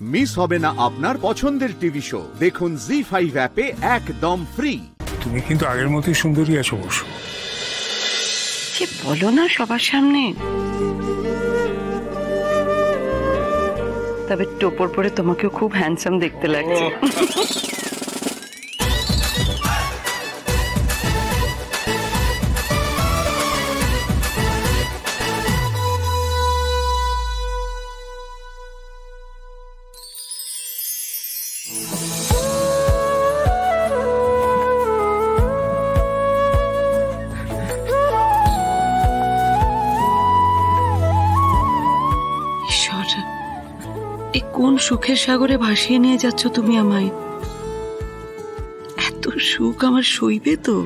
Miss হবে না আপনার পছন্দের টিভি শো। দেখুন জি5 অ্যাপে একদম ফ্রি। তুমি কিন্তু আগের মতোই সুন্দরী আছো বসো। কি বলো না সবার সামনে। তবে টোপর পরে তোমাকেও খুব হ্যান্ডসাম দেখতে লাগছে। কোন সুখের সাগরে ভাসিয়ে নিয়ে যাচ্ছ তুমি আমায়? এত সুখ আমার সইবে তো?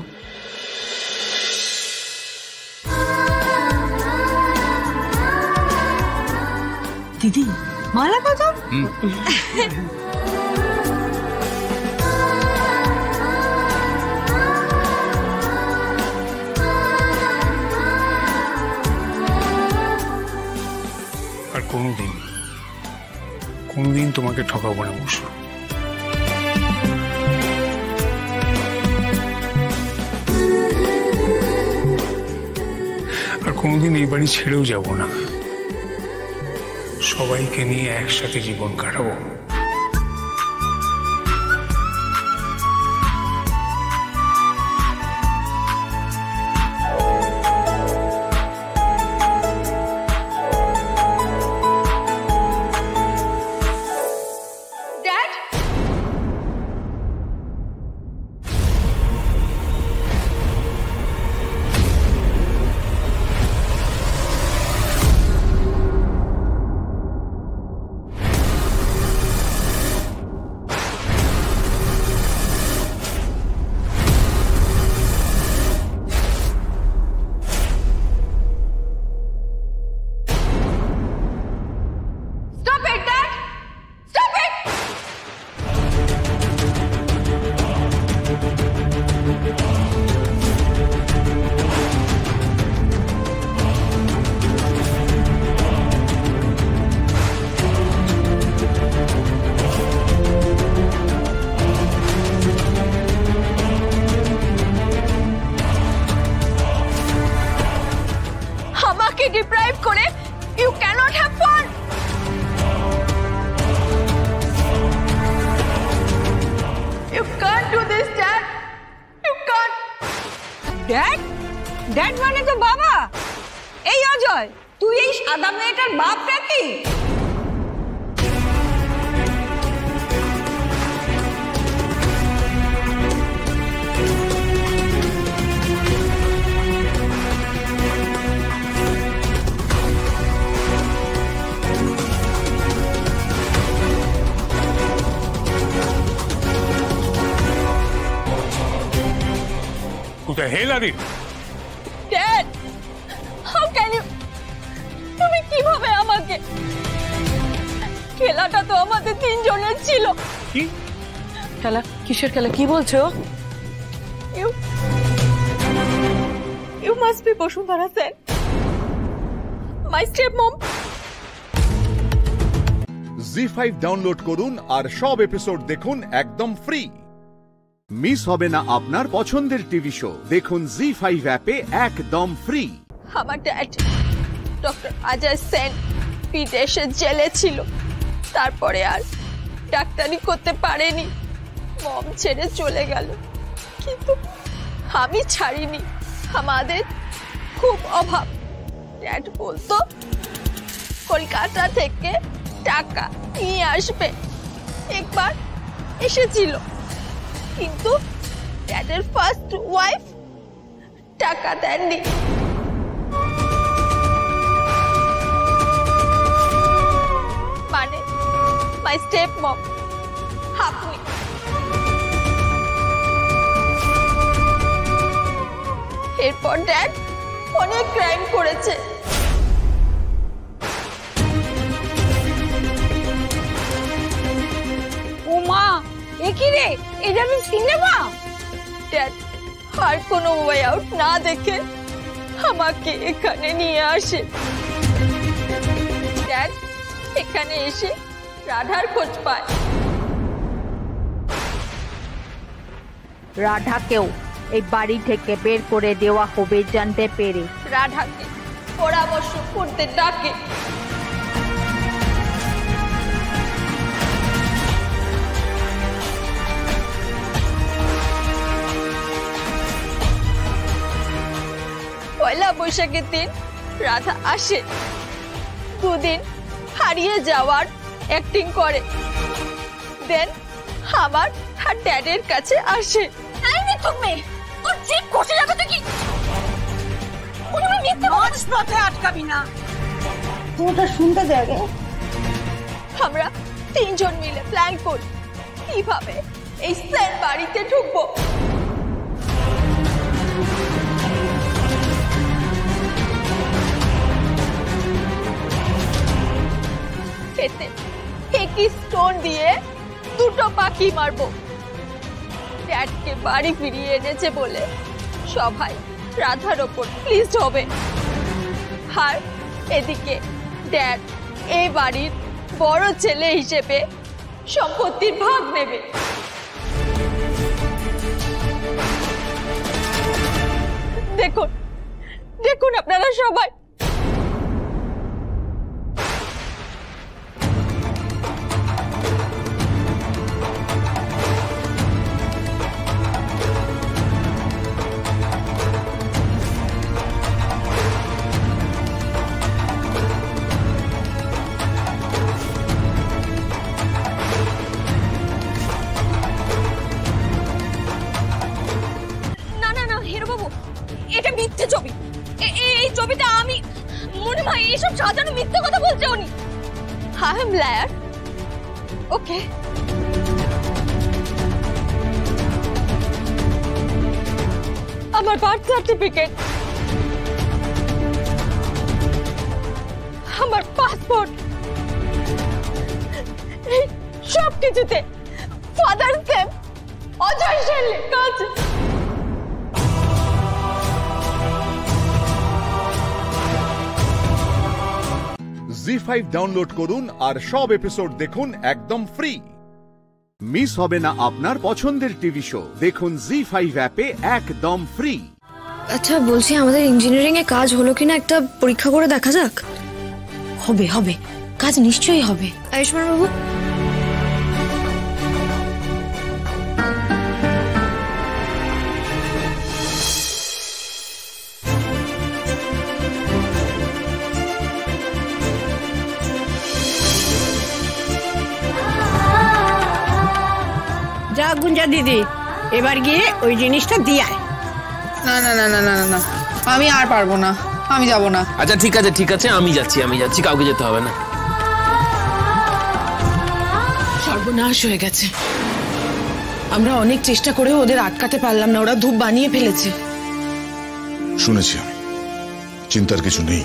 দিদি মালা কত? আর কোনদিন তোমাকে ঠকাবো না বসু। আর কোনদিন এই বাড়ি ছেড়েও যাব না। সবাইকে নিয়ে একসাথে জীবন কাটাবো। ডিপ্রাইভ করে you cannot have fun. You can't do this dad, you can't. Dad? Dad মানে তো বাবা। এই অজয়, তুই এই সাদা মেয়েটার বাপ নাকি? কোথায় Hillary? Dad, how can you? তুমি কিভাবে আমাকে? খেলাটা তো আমাদের তিনজনের ছিল। কি খেলা? কিসের খেলা? কি বলছো? You must be Basundhara Sen, my stepmom. ZEE5 download করুন আর সব এপিসোড দেখুন একদম ফ্রি। মিস হবে না আপনার পছন্দের টিভি শো। দেখুন জি5 অ্যাপে একদম ফ্রি। আমার ড্যাড ডক্টর অজয় সেন বিদেশে জেলে ছিল। তারপরে আর ডাক্তারি করতে পারেনি, মম ছেড়ে চলে গেল। কিন্তু আমি ছাড়িনি। আমাদের খুব অভাব। ড্যাড বলতো কলকাতা থেকে টাকা নিয়ে আসবে। একবার এসেছিল, কিন্তু ড্যাডের ফার্স্ট ওয়াইফ টাকা দেননি। মানে মাই স্টেপ মম, আপনি। এরপর ড্যাড অনেক ক্রাইম করেছে। ও মা, এ কি রে? এটা আমি সিনেমা? ড্যাড আর কোনো ওয়ে আউট না দেখে আমাকে এখানে নিয়ে আসে। ড্যাড এখানে এসে রাধার খোঁজ পায়। রাধাকেও এই বাড়ি থেকে বের করে দেওয়া হবে জানতে পেরে রাধাকে পরামর্শ করতে ডাকে। পয়লা বৈশাখের দিন রাধা আসে, দুদিন হারিয়ে যাওয়ার অ্যাক্টিং করে, দেন আমার আর ড্যাডের কাছে আসে। তুমি তোর জিভ কষে যাবে তো কি? আটকাবি না, তোটা শুনতে দেবে। আমরা তিনজন মিলে প্ল্যান করি কিভাবে এই সেন বাড়িতে ঢুকবো। খেতে একই স্টোন দিয়ে দুটো পাখি মারবো। ড্যাডকে বাড়ি ফিরিয়ে এনেছে বলে সবাই রাধার ওপর প্লিজড হবে, আর এদিকে ড্যাড এই বাড়ির বড় ছেলে হিসেবে সম্পত্তির ভাগ নেবে। দেখুন দেখুন আপনারা সবাই, এটা মিথ্যে ছবি। এই ছবিটা আমি মনে হয় এইসব সাজানো মিথ্যে কথা বলছে উনি। I am liar. ওকে, আমার বার্থ সার্টিফিকেট, আমার পাসপোর্ট, সব কিছুতে ফাদার নেম অজয় সেন লেখা আছে। জি5 ডাউনলোড করুন আর সব এপিসোড দেখুন একদম ফ্রি। মিস হবে না আপনার পছন্দের টিভি শো, দেখুন জি5 অ্যাপে একদম ফ্রি। আচ্ছা বলছি, আমাদের ইঞ্জিনিয়ারিং এ কাজ হলো কিনা একটা পরীক্ষা করে দেখা যাক। হবে হবে, কাজ নিশ্চয়ই হবে। আয়ুষ্মান বাবু, যা গুঞ্জা দিদি, এবার গিয়ে ওই জিনিসটা দিয়ে আয়। না না না না না না না, আমি আর পারবো না, আমি যাব না। আচ্ছা ঠিক আছে, আমি যাচ্ছি, কাউকে যেতে হবে না। সর্বনাশ হয়ে গেছে, আমরা অনেক চেষ্টা করেও ওদের আটকাতে পারলাম না, ওরা ধূপ বানিয়ে ফেলেছে। শুনেছি আমি, চিন্তার কিছু নেই।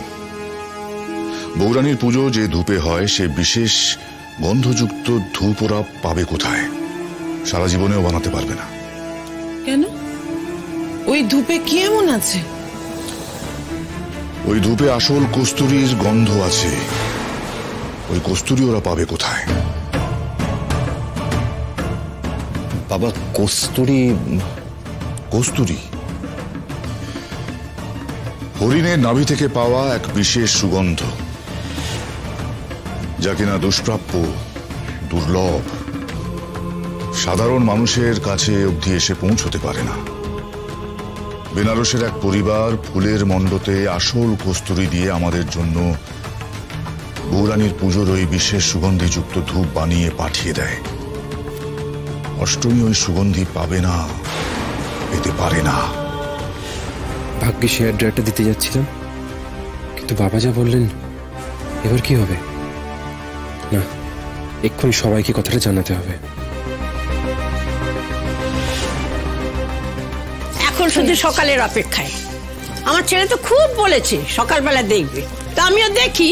বৌরানীর পুজো যে ধূপে হয় সে বিশেষ গন্ধযুক্ত ধূপ ওরা পাবে কোথায়? সারা জীবনেও বানাতে পারবে না। কেন? ওই ধূপে কি এমন আছে? ওই ধূপে আসল কস্তুরীর গন্ধ আছে। ওই কস্তুরী ওরা পাবে কোথায়? বাবা, কস্তুরী? কস্তুরী হরিণের নাভি থেকে পাওয়া এক বিশেষ সুগন্ধ, যা কিনা দুষ্প্রাপ্য, দুর্লভ, সাধারণ মানুষের কাছে অবধি এসে পৌঁছতে পারে না। বেনারসের এক পরিবার ফুলের মণ্ডপে আসল কস্তুরী দিয়ে আমাদের জন্য বৌরানীর পুজোর ওই বিশেষ সুগন্ধিযুক্ত ধূপ বানিয়ে পাঠিয়ে দেয়। অষ্টমী ওই সুগন্ধি পাবে না, পেতে পারে না। ভাগ্যে শেয়ার ড্রাইভটা দিতে যাচ্ছিলাম, কিন্তু বাবা যা বললেন, এবার কি হবে? না, এক্ষুনি সবাইকে কথাটা জানাতে হবে। এখন শুধু সকালের অপেক্ষায়। আমার ছেলে তো খুব বলেছে সকালবেলা দেখবে, তো আমিও দেখি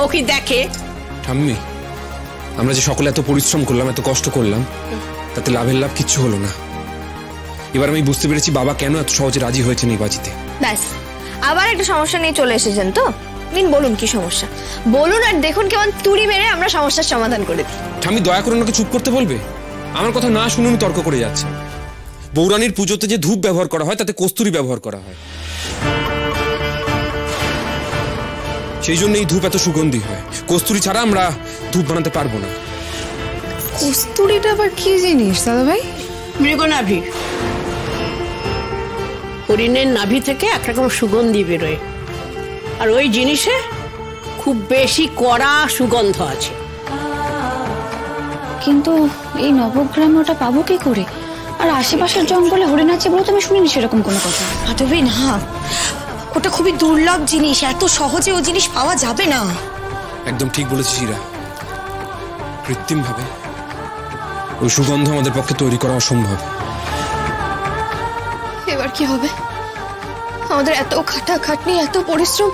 ও কি দেখে। ঠাম্মি, আমরা যে সকলে এত পরিশ্রম করলাম, এত কষ্ট করলাম, তাতে লাভের লাভ কিচ্ছু হলো না। এবার আমি বুঝতে পেরেছি বাবা কেন এত সহজে রাজি হয়েছেন এই বাজিতে। ব্যাস, আবার একটা সমস্যা নিয়ে চলে এসেছেন তো? দিন বলুন কি সমস্যা বলুন, আর দেখুন কেমন তুড়ি মেরে আমরা সমস্যার সমাধান করে দিই। ঠাম্মি দয়া করে ওনাকে চুপ করতে বলবে? আমার কথা না শুনে উনি তর্ক করে যাচ্ছে। বৌরানীর পুজোতে যে ধূপ ব্যবহার করা হয় তাতে কস্তুরি ব্যবহার করা হয়, সেই জন্য এই ধূপ এত সুগন্ধি হয়। কস্তুরি ছাড়া আমরা ধূপ বানাতে পারবো না। কস্তুরিটা আবার কি জিনিস দাদা ভাই? মৃগনাভি। হরিণের নাভি থেকে একরকম সুগন্ধি বেরোয়, আর ওই জিনিসে খুব বেশি কড়া সুগন্ধ আছে। কিন্তু এই নবগ্রামে ওটা পাবো কি করে? আর আশেপাশের জঙ্গলে হরিণ আছে বলে তো আমি শুনিনি সেরকম কোনো কথা। তবে না, ওটা খুবই দুর্লভ জিনিস, এত সহজে ও জিনিস পাওয়া যাবে না। একদম ঠিক বলেছিস ইরা, কৃত্রিম ভাবে ওই সুগন্ধ আমাদের পক্ষে তৈরি করা অসম্ভব। এবার কি হবে? আমাদের এত খাটাখাটনি, এত পরিশ্রম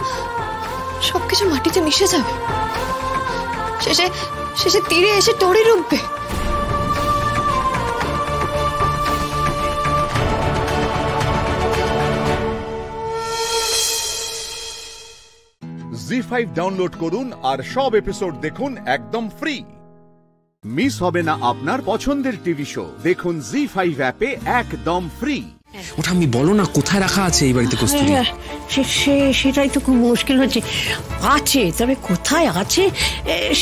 সবকিছু মাটিতে মিশে যাবে, শেষে শেষে তীরে এসে তড়ি রুখবে। জি5 ডাউনলোড করুন আর সব এপিসোড দেখুন একদম ফ্রি। মিস হবে না আপনার পছন্দের টিভি শো, দেখুন জি5 অ্যাপে একদম ফ্রি। ওটা আমি বলো না কোথায় রাখা আছে এই বাড়িতে কস্তুরি? সেটাই তো খুব মুশকিল হচ্ছে। আছে, তবে কোথায় আছে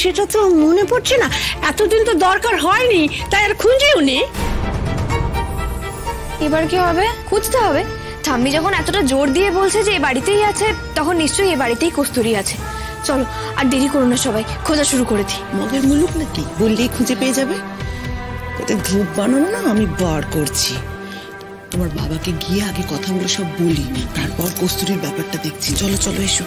সেটা তো মনে পড়ছে না। এতদিন তো দরকার হয়নি, তাই আর খুঁজেও নি। এবার কি হবে? খুঁজতে হবে। ঠাম্মি যখন এতটা জোর দিয়ে বলছে যে এই বাড়িতেই আছে, তখন নিশ্চয়ই এই বাড়িতেই কস্তুরি আছে। চলো আর দেরি করো না, সবাই খোঁজা শুরু করে দিই। মগের মুলুক নাকি, বললেই খুঁজে পেয়ে যাবে। ওদের ধূপ বানানো না আমি বার করছি। তোমার বাবাকে গিয়ে আগে কথাগুলো সব বলি, তারপর কস্তুরির ব্যাপারটা দেখছি। চলো চলো এসো।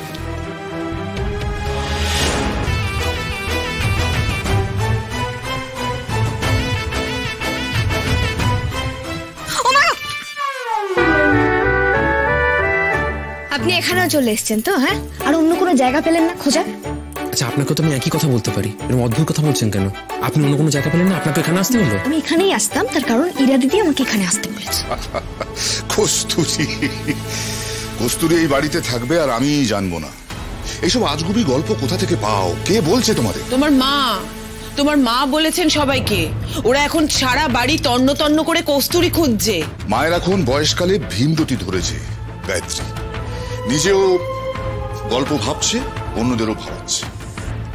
আপনি এখানেও চলে এসেছেন তো? হ্যাঁ, আর অন্য কোনো জায়গা পেলেন না খোঁজার? আচ্ছা, আপনাকে তো আমি একই কথা বলতে পারি, এরকম অদ্ভুত কথা বলছেন কেন? আপনি অন্য কোনো জায়গা পেলেন না, আপনাকে এখানে আসতে হলো? আমি এখানেই আসতাম, তার কারণ ইরা দিদি আমাকে এখানে আসতে বলেছে। কস্তুরি, কস্তুরি এই বাড়িতে থাকবে আর আমি জানবো না? এইসব আজগুবি গল্প কোথা থেকে পাও? কে বলছে তোমাদের? তোমার মা বলেছেন সবাইকে। ওরা এখন সারা বাড়ি তন্ন তন্ন করে কস্তুরি খুঁজছে। মায়ের এখন বয়সকালে ভীমরতি ধরেছে গায়ত্রী, নিজেও গল্প ভাবছে, অন্যদেরও ভাবাচ্ছে।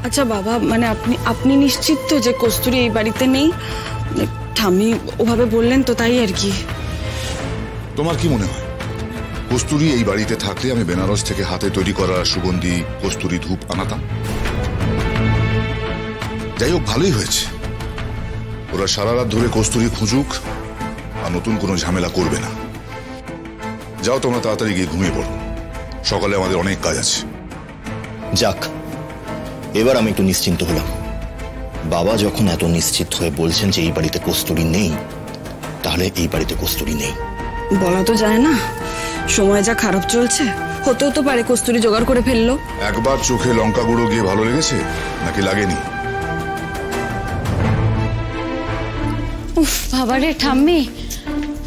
আচ্ছা বাবা, মানে আপনি নিশ্চিত তো যে কস্তুরি এই বাড়িতে নেই? ঠাম্মি ওভাবে বললেন তো, তাই আর কি। তোমার কি মনে হয় কস্তুরি এই বাড়িতে থাকলে আমি বেনারস থেকে হাতে তৈরি করা সুগন্ধি কস্তুরি ধূপ আনাতাম? যাই হোক, ভালোই হয়েছে। ওরা সারা রাত ধরে কস্তুরি খুঁজুক আর নতুন কোনো ঝামেলা করবে না। যাও তোমরা তাড়াতাড়ি গিয়ে ঘুমিয়ে পড়ো, সকালে আমাদের অনেক কাজ আছে। যাক, এবার আমি একটু নিশ্চিন্ত হলাম। বাবা যখন এত নিশ্চিত হয়ে বলছেন যে এই বাড়িতে কস্তুরি নেই, তাহলে এই বাড়িতে কস্তুরি নেই। বলা তো যায় না, সময় যা খারাপ চলছে, হতেও তো পারে কস্তুরি জোগাড় করে ফেললো। একবার চোখে লঙ্কা গুঁড়ো গিয়ে ভালো লেগেছে নাকি লাগেনি? উফ বাবারে ঠাম্মি,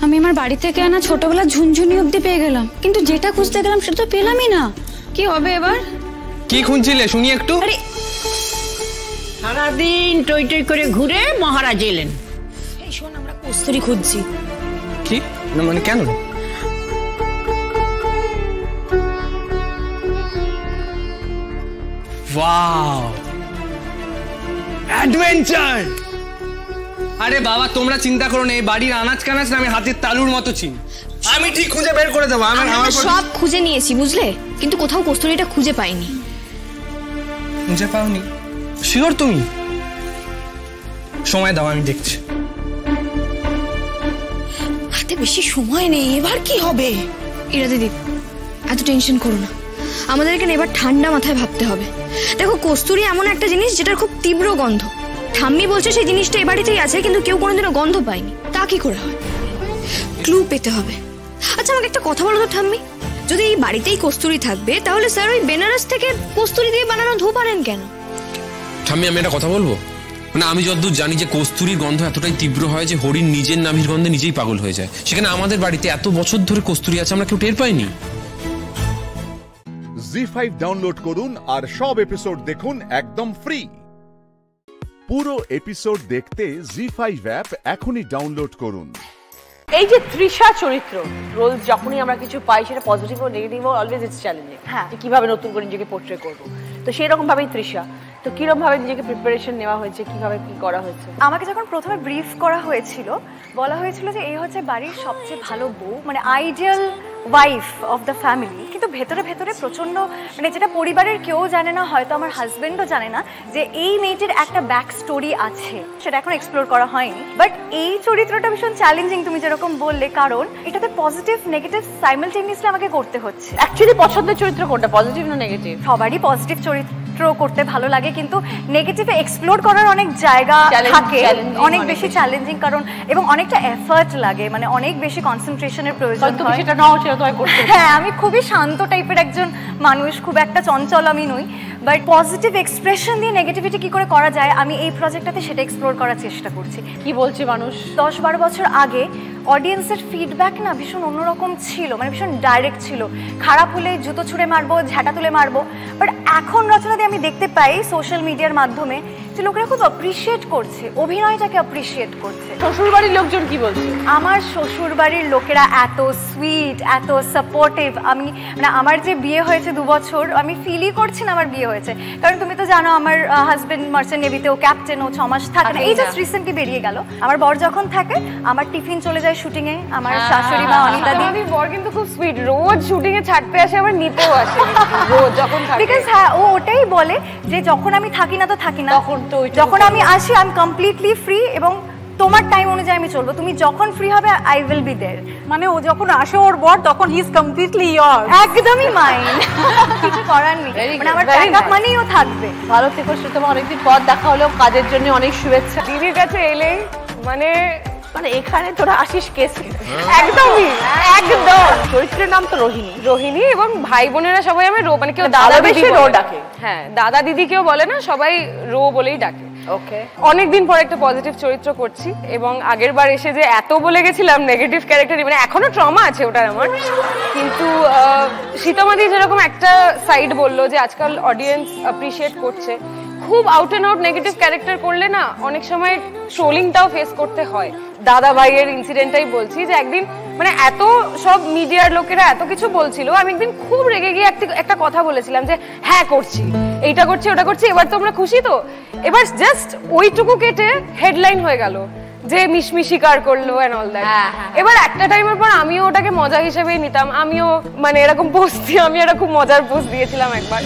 আমি আমার বাড়ি থেকে আনা ছোটবেলা ঝুনঝুনি অব্দি পেয়ে গেলাম, কিন্তু যেটা খুঁজতে গেলাম সেটা তো পেলামই না। কি হবে এবার? কি খুঁজছিলে শুনি একটু? সারাদিন টই টই করে ঘুরে মহারাজ এলেন। এই শোন, আমরা কস্তুরি খুঁজছি। কি না মানে কেন? Wow, adventure! আরে বাবা, তোমরা চিন্তা করো না, এই বাড়ির আনাজ কানাজ আমি হাতের তালুর মতো চিনি। আমি ঠিক খুঁজে বের করে দেবো। আমরা সব খুঁজে নিয়েছি বুঝলে, কিন্তু কোথাও কস্তুরিটা খুঁজে পাইনি। খুঁজে পাওনি? শিওর তুমি? সময় দাও, আমি দেখছি। হাতে বেশি সময় নেই, এবার কি হবে? ইরা দিদি, এত টেনশন করো না, আমাদের এখানে এবার ঠান্ডা মাথায় ভাবতে হবে। দেখো, কস্তুরি এমন একটা জিনিস যেটার খুব তীব্র গন্ধ। ঠাম্মি বলছে সেই জিনিসটা এই বাড়িতেই আছে, কিন্তু কেউ কোনোদিনও গন্ধ পায়নি। তা কি করে হয়? ক্লু পেতে হবে। আচ্ছা আমাকে একটা কথা বলো তো ঠাম্মি, যদি এই বাড়িতেই কস্তুরি থাকবে, তাহলে স্যার ওই বেনারস থেকে কস্তুরি দিয়ে বানানো ধূপ আনেন কেন? ঠাম্মি, আমি একটা কথা বলবো? মানে আমি যতদূর জানি যে কস্তুরির গন্ধ এতটাই তীব্র হয় যে হরিণ নিজের নাভির গন্ধে নিজেই পাগল হয়ে যায়। সেখানে আমাদের বাড়িতে এত বছর ধরে কস্তুরি আছে, আমরা কেউ টের পাইনি। জি5 ডাউনলোড করুন আর সব এপিসোড দেখুন একদম ফ্রি। পুরো এপিসোড দেখতে জি5 অ্যাপ এখনই ডাউনলোড করুন। এই যে তৃষা চরিত্র রোল যখনই আমরা কিছু পাই সেটা পজিটিভ ও নেগেটিভ ও অলওয়েজ ইটস চ্যালেঞ্জিং। যে কিভাবে নতুন করে নিজেকে পোর্ট্রে করব, তো সেই রকম ভাবেই তৃষা। তো কিরকম ভাবে নিজেকে প্রিপারেশন নেওয়া হয়েছে, কিভাবে কি করা হয়েছে? আমাকে যখন প্রথমে ব্রিফ করা হয়েছিল, বলা হয়েছিল যে এই হচ্ছে বাড়ির সবচেয়ে ভালো বউ, মানে ideal wife of the family. কিন্তু ভেতরে ভেতরে প্রচন্ড, মানে যেটা পরিবারের কেউ জানে না, হয়তো আমার হাজবেন্ডও জানে না, যে এই মেয়েটির একটা ব্যাক স্টোরি আছে, সেটা এখন এক্সপ্লোর করা হয়নি। বাট এই চরিত্রটা ভীষণ চ্যালেঞ্জিং, তুমি যেরকম বললে, কারণ এটাতে পজিটিভ নেগেটিভ সাইমালটেনিয়াসলি আমাকে করতে হচ্ছে। অ্যাকচুয়ালি পছন্দের চরিত্র কোনটা, পজিটিভ না নেগেটিভ? সবারই পজিটিভ চরিত্র করতে ভালো লাগে, কিন্তু নেগেটিভে এক্সপ্লোর করার অনেক জায়গা থাকে, অনেক বেশি চ্যালেঞ্জিং, কারণ এবং অনেকটা এফর্ট লাগে, মানে অনেক বেশি কনসেন্ট্রেশনের প্রয়োজন হয়। সেটা নাও, সেটা তো আমি করতে। হ্যাঁ, আমি খুবই শান্ত টাইপের একজন মানুষ, খুব একটা চঞ্চল আমি নই। বাট পজিটিভ এক্সপ্রেশন দিয়ে নেগেটিভিটি কি করে করা যায়, আমি এই প্রজেক্টটাতে সেটা এক্সপ্লোর করার চেষ্টা করছি। কি বলছে মানুষ? 10-12 বছর আগে অডিয়েন্সের ফিডব্যাক না ভীষণ অন্যরকম ছিল, মানে ভীষণ ডাইরেক্ট ছিল। খারাপ হলে জুতো ছুঁড়ে মারবো, ঝাঁটা তুলে মারবো। বাট এখন রচনাতে আমি দেখতে পাই সোশ্যাল মিডিয়ার মাধ্যমে যে লোকেরা খুব অ্যাপ্রিসিয়েট করছে, অভিনয়টাকে অ্যাপ্রিসিয়েট করছে। শ্বশুরবাড়ির লোকজন কি বলছে? আমার শ্বশুরবাড়ির লোকেরা এত সুইট, এত সাপোর্টিভ। আমি মানে আমার যে বিয়ে হয়েছে 2 বছর, আমি ফিলই করছি না আমার বিয়ে হয়েছে, কারণ তুমি তো জানো আমার হাজবেন্ড মার্চেন্ট নেভিতে, ও ক্যাপ্টেন, ও 6 মাস থাকে না। এই জাস্ট রিসেন্টলি বেরিয়ে গেল। আমার বর যখন থাকে, আমার টিফিন চলে যায় শুটিং এ, আমার শাশুড়ি মা অনিতা দি। আমার বর কিন্তু খুব সুইট, রোজ শুটিং এ ছাড়তে আসে, আবার নিতেও আসে রোজ যখন থাকে। বিকজ হ্যাঁ, ও ওটাই বলে যে যখন আমি থাকি না তো থাকি না, যখন আমি আসি আই এম কমপ্লিটলি ফ্রি, এবং তোমার টাইম অনুযায়ী আমি চলবো, তুমি যখন ফ্রি হবে আই উইল বি देयर। মানে ও যখন আসে ওর বর, তখন হি ইজ কমপ্লিটলি ইয়োর, একদমই মাইন, কিছু করার নেই, মানে আমার ব্যাকআপ মানেই ও থাকবে। ভালো থেকো শ্রীতমা, অনেকদিন পর দেখা হলো, কাজের জন্য অনেক শুভেচ্ছা। দিদির কাছে এলে মানে এখানে তোরা আসিস কেসে, একদমই একদম। চরিত্রের নাম তো রোহিণী, রোহিণী, এবং ভাই বোনেরা সবাই আমি রো, মানে কেউ দাদা বেশি রো ডাকে। হ্যাঁ, দাদা দিদি কেউ বলে না, সবাই রো বলেই ডাকে। ওকে, অনেকদিন পর একটা পজিটিভ চরিত্র করছি, এবং আগের বার এসে যে এত বলে গেছিলাম নেগেটিভ ক্যারেক্টার, মানে এখনো ট্রমা আছে ওটার আমার। কিন্তু সীতামাদি যেরকম একটা সাইড বললো যে আজকাল অডিয়েন্স অ্যাপ্রিসিয়েট করছে, খুব out and out negative character করলে না অনেক সময় ট্রোলিংটাও ফেস করতে হয়। দাদা ভাইয়ের ইনসিডেন্টটাই বলছি, যে একদিন মানে এত সব মিডিয়ার লোকেরা এত কিছু বলছিল, আমি একদিন খুব রেগে গিয়ে একটা কথা বলেছিলাম যে হ্যাঁ করছি, এইটা করছি, ওটা করছি, এবার তোমরা খুশি তো? এবার জাস্ট ওইটুকু কেটে হেডলাইন হয়ে গেল যে মিশমি স্বীকার করলো এন্ড অল দ্যাট। এবার একটা টাইমের পর আমিও ওটাকে মজা হিসেবেই নিতাম, আমিও মানে এরকম পোস্ট দিয়ে, আমি একটা খুব মজার পোস্ট দিয়েছিলাম একবার।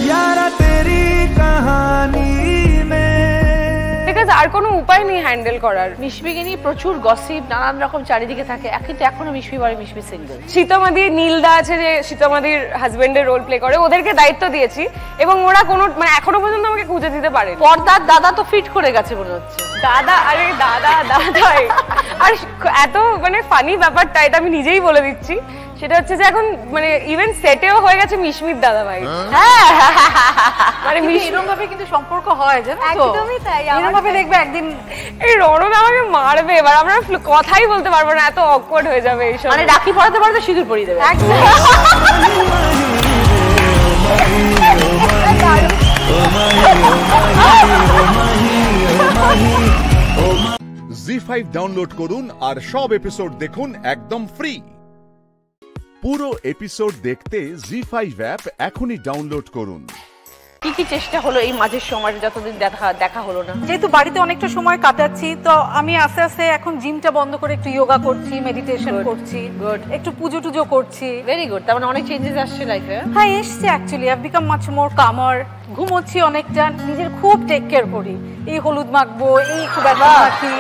আর কোনো উপায় নেই হ্যান্ডেল করার। মিশমিকে নিয়ে প্রচুর গসিপ, নানান রকম চারিদিকে থাকে, কিন্তু এখনো মিশমি বাড়ি মিশমি সিঙ্গেল। সীতামাদি, নীলদা আছে যে সীতামাদির হাজবেন্ডের রোল প্লে করে, ওদেরকে দায়িত্ব দিয়েছি, এবং ওরা কোনো মানে এখনো পর্যন্ত আমাকে খুঁজে দিতে পারে। পর্দার দাদা তো ফিট করে গেছে মনে হচ্ছে। দাদা, আরে দাদা দাদাই। আর এত মানে ফানি ব্যাপারটা, এটা আমি নিজেই বলে দিচ্ছি, সেটা হচ্ছে যে এখন মানে ইভেন সেটেও হয়ে গেছে মিশমির দাদা ভাই। হ্যাঁ, মানে এরকম ভাবে কিন্তু সম্পর্ক হয়, জানো তো? একদমই তাই। এরকম ভাবে দেখবে একদিন এই রণন আমাকে মারবে, এবার আমরা কথাই বলতে পারবো না, এত অকওয়ার্ড হয়ে যাবে এইসব। মানে রাখি পরাতে পরাতে সিঁদুর পরিয়ে দেবে। জি5 ডাউনলোড করুন আর সব এপিসোড দেখুন একদম ফ্রি। পুরো এপিসোড দেখতে জি5 অ্যাপ এখনই ডাউনলোড করুন। কি কি চেষ্টা হলো এই মাঝের সময়, যতদিন দেখা হলো না? যেহেতু বাড়িতে অনেকটা সময় কাটাচ্ছি, তো আমি আস্তে আস্তে এখন জিমটা বন্ধ করে একটু যোগা করছি, মেডিটেশন করছি, একটু পুজো টুজো করছি। Very good. তার মানে অনেক চেঞ্জেস আসছে লাইফে? হ্যাঁ, এসছে actually. I become much more কামার। ঘুমোচ্ছি অনেকটা, নিজের খুব টেক কেয়ার করি। এই হলুদ মাখবো, এই একটু ব্যাটার মাখি।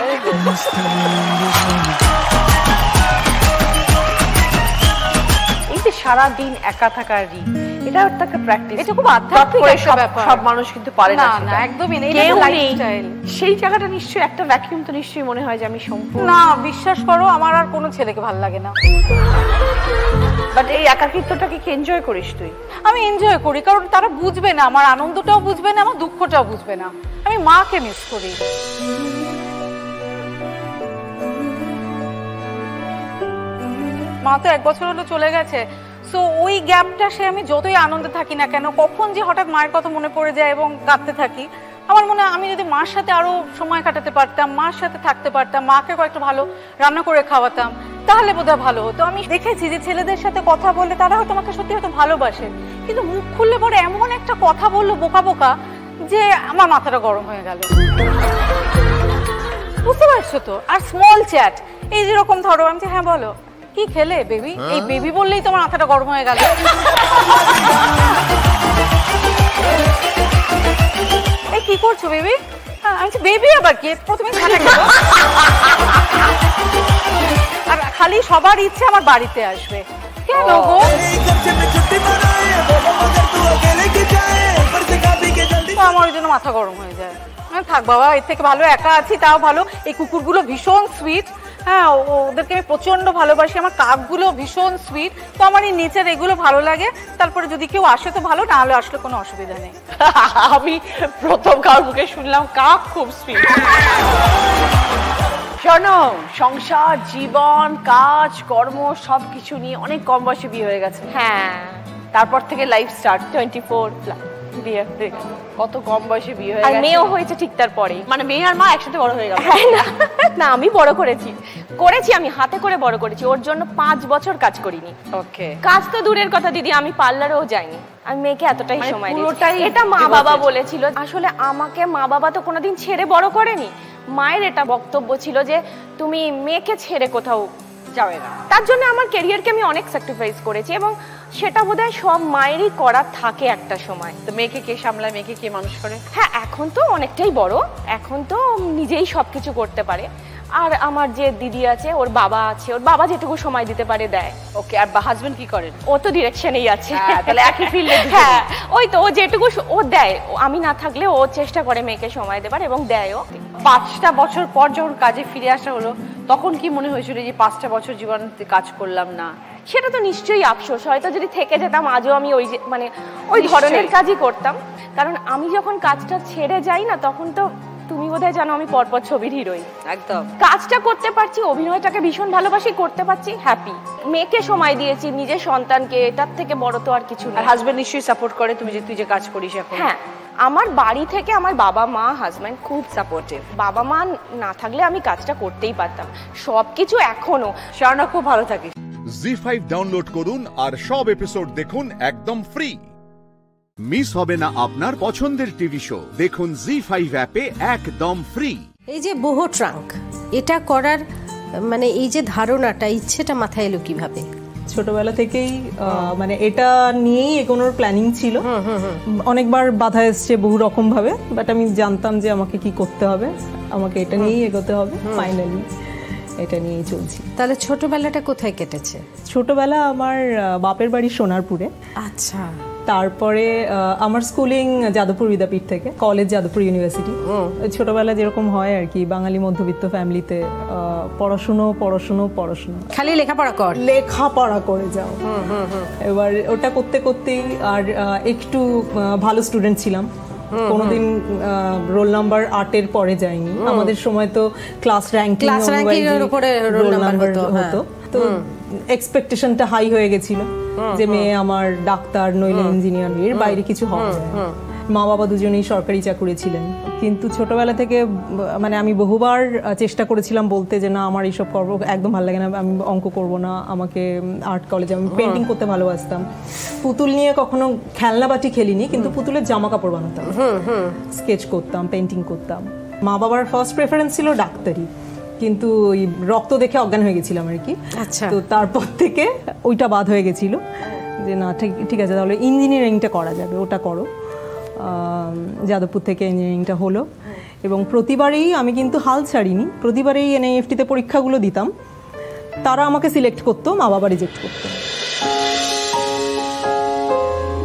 এই যে সারাদিন একা থাকার রিক, এটা একটা প্র্যাকটিস, এটা খুব আধ্যাত্মিক একটা ব্যাপার। সব মানুষ কিন্তু পারে না। না, একদমই না, এটা লাইফস্টাইল। সেই জায়গাটা নিশ্চয়ই একটা ভ্যাকুয়াম, তো নিশ্চয়ই মনে হয় যে আমি সম্পূর্ণ। না, বিশ্বাস করো, আমার আর কোনো ছেলেকে ভালো লাগে না। বাট এই একাকিত্বটাকে কি এনজয় করিস তুই? আমি এনজয় করি, কারণ তারা বুঝবে না, আমার আনন্দটাও বুঝবে না, আমার দুঃখটাও বুঝবে না। আমি মাকে মিস করি। মা তো 1 বছর হলো চলে গেছে, সো ওই গ্যাপটা সে আমি যতই আনন্দে থাকি না কেন, কখন যে হঠাৎ মায়ের কথা মনে পড়ে যায় এবং কাঁদতে থাকি। আমার মনে হয় আমি যদি মার সাথে আরো সময় কাটাতে পারতাম, মার সাথে থাকতে পারতাম, মাকে কয়েকটা ভালো রান্না করে খাওয়াতাম, তাহলে বোধহয় ভালো হতো। আমি দেখেছি যে ছেলেদের সাথে কথা বললে তারা হয়তো আমাকে সত্যি হয়তো ভালোবাসে, কিন্তু মুখ খুললে পরে এমন একটা কথা বললো বোকা বোকা যে আমার মাথাটা গরম হয়ে গেল। বুঝতে পারছো তো? আর স্মল চ্যাট, এই যেরকম ধরো আমি হ্যাঁ বলো কি খেলে বেবি, এই বেবি বললেই তোমার মাথাটা গরম হয়ে গেল। এই কি করছো বেবি? আমি বেবি আবার কি, প্রথমে আর খালি সবার ইচ্ছে আমার বাড়িতে আসবে। কেন গো? আমার ওই জন্য মাথা গরম হয়ে যায়। থাক বাবা, এর থেকে ভালো একা আছি, তাও ভালো। এই কুকুরগুলো ভীষণ সুইট, হ্যাঁ ওদেরকে আমি প্রচন্ড ভালোবাসি। আমার কাকগুলো ভীষণ সুইট, তো আমার এই নেচার এগুলো ভালো লাগে। তারপরে যদি কেউ আসে তো ভালো, না হলে আসলে কোনো অসুবিধা নেই। আমি প্রথম কারোর মুখে শুনলাম কাক খুব সুইট। শোনো, সংসার, জীবন, কাজ, কর্ম সবকিছু নিয়ে অনেক কম বয়সে বিয়ে হয়ে গেছে। হ্যাঁ, তারপর থেকে লাইফ স্টার্ট 24+। বিয়ে কত কম বয়সে বিয়ে হয়ে গেছে, আর মেয়েও হয়েছে ঠিক তারপরেই। মানে মেয়ে আর মা একসাথে বড় হয়ে গেল? না, আমি বড় করেছি আমি হাতে করে বড় করেছি। ওর জন্য 5 বছর কাজ করিনি। ওকে, কাজ তো দূরের কথা দিদি, আমি পার্লারেও যাইনি। আমি মেয়েকে এতটাই সময় দিয়েছি। এটা মা বাবা বলেছিল। আসলে আমাকে মা বাবা তো কোনোদিন ছেড়ে বড় করেনি। মায়ের এটা বক্তব্য ছিল যে তুমি মেয়েকে ছেড়ে কোথাও যাবে না। তার জন্য আমার ক্যারিয়ারকে আমি অনেক স্যাক্রিফাইস করেছি, এবং সেটা বোধহয় সব মায়েরই করার থাকে একটা সময়। তো মেয়েকে কে সামলায়, মেয়েকে কে মানুষ করে? হ্যাঁ, এখন তো অনেকটাই বড়, এখন তো নিজেই সবকিছু করতে পারে। আর আমার যে দিদি আছে, ওর বাবা আছে, ওর বাবা যেটুকু সময় দিতে পারে দেয়। ওকে, আর হাজবেন্ড কি করেন? ও তো ডিরেকশনেই আছে। তাহলে একই ফিল্ডে। হ্যাঁ, ওই তো ও যেটুকু ও দেয়, আমি না থাকলে ও চেষ্টা করে মেয়েকে সময় দেবার, এবং দেয়ও। 5টা বছর পর যখন কাজে ফিরে আসা হলো, তখন কি মনে হয়েছিল যে 5টা বছর জীবনে কাজ করলাম না? সেটা তো নিশ্চয়ই আফসোস। হয়তো যদি থেকে যেতাম আজও আমি ওই মানে ওই ধরনের কাজই করতাম। কারণ আমি যখন কাজটা ছেড়ে যাই না, তখন তো তুমি বোধহয় জানো আমি পরপর ছবির হিরোইন। একদম কাজটা করতে পারছি, অভিনয়টাকে ভীষণ ভালোবাসি, করতে পারছি, হ্যাপি। মেয়েকে সময় দিয়েছি, নিজের সন্তানকে, এটার থেকে বড় তো আর কিছু না। হাজবেন্ড নিশ্চয়ই সাপোর্ট করে তুমি যে তুই যে কাজ করিস এখন? হ্যাঁ, আমার বাড়ি থেকে আমার বাবা মা, হাজবেন্ড খুব সাপোর্টিভ। বাবা মা না থাকলে আমি কাজটা করতেই পারতাম। সবকিছু এখনো। স্বর্ণা, খুব ভালো থাকিস। জি5 ডাউনলোড করুন আর সব এপিসোড দেখুন একদম ফ্রি। মিস হবে না আপনার পছন্দের টিভি শো, দেখুন জি5 অ্যাপে একদম ফ্রি। এই যে বহু ট্রাঙ্ক, এটা করার মানে এই যে ধারণাটা, ইচ্ছেটা মাথায় এলো কিভাবে? ছোটবেলা থেকেই মানে এটা নিয়েই এগোনোর প্ল্যানিং ছিল। অনেকবার বাধা এসছে বহু রকম ভাবে, বাট আমি জানতাম যে আমাকে কি করতে হবে, আমাকে এটা নিয়েই এগোতে হবে। ফাইনালি এটা নিয়েই চলছি। তাহলে ছোটবেলাটা কোথায় কেটেছে? ছোটবেলা আমার বাপের বাড়ি সোনারপুরে। আচ্ছা। তারপরে আমার স্কুলিং যাদবপুর বিদ্যাপীঠ থেকে, কলেজ যাদবপুর ইউনিভার্সিটি। ছোটবেলা যেরকম হয় আর কি, বাঙালি মধ্যবিত্ত ফ্যামিলিতে পড়াশুনো পড়াশুনো পড়াশুনো, খালি লেখাপড়া করে যাও। এবার ওটা করতে করতেই আর একটু ভালো স্টুডেন্ট ছিলাম, কোনোদিন রোল নাম্বার 8-এর পরে যায়নি। আমাদের সময় তো ক্লাস র্যাঙ্কিং এর উপরে রোল নাম্বার হতো। তো এক্সপেকটেশনটা হাই হয়ে গেছিল যে মেয়ে আমার ডাক্তার নইলে ইঞ্জিনিয়ার, এর বাইরে কিছু হবে না। মা বাবা দুজনেই সরকারি চাকরি ছিলেন, কিন্তু ছোটবেলা থেকে মানে আমি বহুবার চেষ্টা করেছিলাম বলতে যে না, আমার এইসব করবো একদম ভালো লাগে না, আমি অঙ্ক করবো না, আমাকে আর্ট কলেজে। আমি পেন্টিং করতে ভালোবাসতাম, পুতুল নিয়ে কখনো খেলনাবাটি খেলিনি, কিন্তু পুতুলের জামা কাপড় বানাতাম, স্কেচ করতাম, পেন্টিং করতাম। মা বাবার ফার্স্ট প্রেফারেন্স ছিল ডাক্তারি, কিন্তু ওই রক্ত দেখে অজ্ঞান হয়ে গেছিলাম আর কি। আচ্ছা। তো তারপর থেকে ওইটা বাদ হয়ে গেছিল যে না ঠিক আছে, তাহলে ইঞ্জিনিয়ারিংটা করা যাবে, ওটা করো। যাদবপুর থেকে ইঞ্জিনিয়ারিংটা হলো, এবং প্রতিবারেই আমি কিন্তু হাল ছাড়িনি, প্রতিবারেই এনআইএফটিতে পরীক্ষাগুলো দিতাম, তারা আমাকে সিলেক্ট করতো, মা বাবা রিজেক্ট করতো।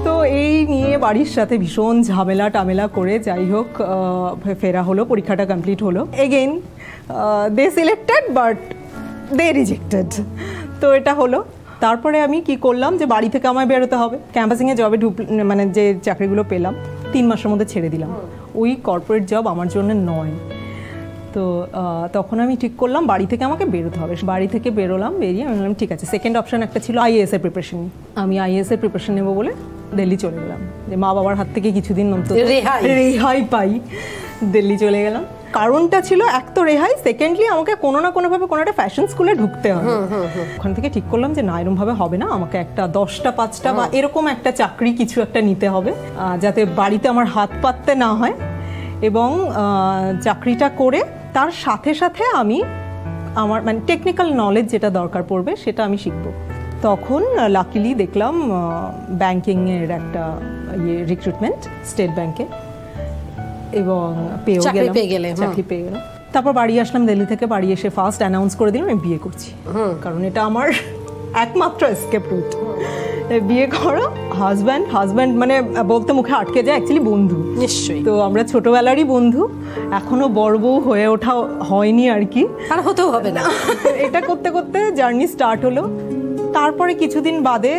তো এই নিয়ে বাড়ির সাথে ভীষণ ঝামেলা টামেলা করে যাই হোক ফেরা হলো, পরীক্ষাটা কমপ্লিট হলো। Again they selected but they rejected. তো এটা হলো। তারপরে আমি কি করলাম যে বাড়ি থেকে আমায় বেরোতে হবে, ক্যাম্পাসিংয়ে জবে মানে যে চাকরিগুলো পেলাম 3 মাসের মধ্যে ছেড়ে দিলাম। ওই কর্পোরেট জব আমার জন্য নয়। তো তখন আমি ঠিক করলাম বাড়ি থেকে আমাকে বেরোতে হবে। বাড়ি থেকে বেরোলাম, বেরিয়ে আমি বললাম ঠিক আছে। সেকেন্ড অপশন একটা ছিল আইএএস এর প্রিপারেশন। আমি আইএএস এর প্রিপারেশন নেবো বলে দিল্লি চলে গেলাম, যে মা বাবার হাত থেকে কিছুদিন অন্তত রেহাই পাই। দিল্লি চলে গেলাম। কারণটা ছিল এক তো রেহাই, সেকেন্ডলি আমাকে কোনো না কোনোভাবে কোনো একটা ফ্যাশন স্কুলে ঢুকতে হবে। ওখান থেকে ঠিক করলাম যে না, এরকমভাবে হবে না, আমাকে একটা 10টা 5টা বা এরকম একটা চাকরি কিছু একটা নিতে হবে, যাতে বাড়িতে আমার হাত পাততে না হয়। এবং চাকরিটা করে তার সাথে সাথে আমি আমার মানে টেকনিক্যাল নলেজ যেটা দরকার পড়বে সেটা আমি শিখবো। তখন লাকিলি দেখলাম ব্যাংকিংয়ের একটা রিক্রুটমেন্ট স্টেট ব্যাংকে, এবং চাকরি পেয়ে গেলাম। তারপর বাড়ি আসলাম দিল্লি থেকে। বাড়ি এসে ফার্স্ট অ্যানাউন্স করে দিলাম আমি বিয়ে করছি, কারণ এটা আমার একমাত্র এসকেপ রুট। বিয়ে করো, হাজব্যান্ড মানে বলতে মুখে আটকে যায়, অ্যাকচুয়ালি বন্ধু। নিশ্চয়ই। তো আমরা ছোটবেলারই বন্ধু, এখনো বড় বউ হয়ে ওঠা হয়নি আর কি, আর হতেও হবে না। এটা করতে করতে জার্নি স্টার্ট হলো। তারপরে কিছুদিন বাদে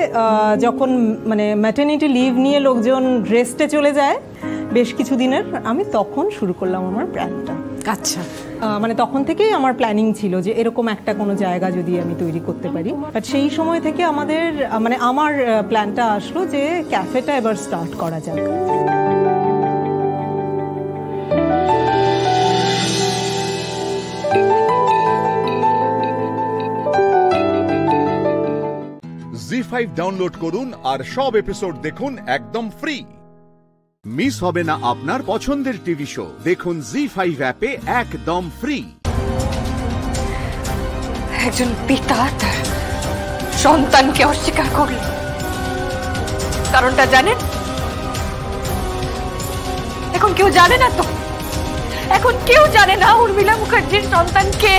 যখন মানে ম্যাটারনিটি লিভ নিয়ে লোকজন রেস্টে চলে যায় বেশ কিছু দিনের, আমি তখন শুরু করলাম আমার প্ল্যানটা। আচ্ছা, মানে তখন থেকেই আমার প্ল্যানিং ছিল যে এরকম একটা কোনো জায়গা যদি আমি তৈরি করতে পারি। বাট সেই সময় থেকে আমাদের মানে আমার প্ল্যানটা আসলো যে ক্যাফেটা এবার স্টার্ট করা যাক। জি5 ডাউনলোড করুন আর সব এপিসোড দেখুন একদম ফ্রি। মিস হবে না আপনার পছন্দের টিভি শো, দেখুন জি5 অ্যাপে একদম ফ্রি। একজন পিতা তার সন্তানকে অস্বীকার করল, কারণটা জানেন? এখন কেউ জানে না তো, এখন কেউ জানে না উর্মিলা মুখার্জির সন্তান কে।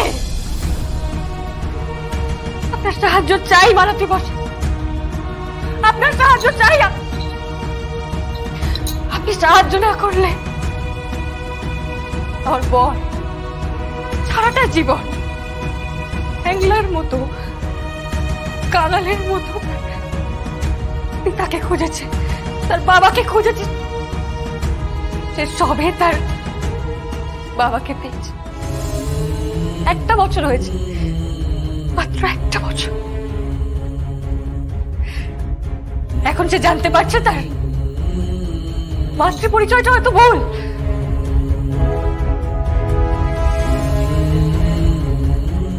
আপনার সাহায্য চাই মালতী বসা, আপনার সাহায্য চাই। আপনি সাহায্য না করলে আমার বর সারাটা জীবন হ্যাংলার মতো, কাঙালের মতো পিতাকে খুঁজেছে, তার বাবাকে খুঁজেছে, সে সবে তার বাবাকে পেয়েছে। 1 বছর হয়েছে, মাত্র 1 বছর। এখন সে জানতে পারছে তার মাতৃ পরিচয়টা হয়তো ভুল।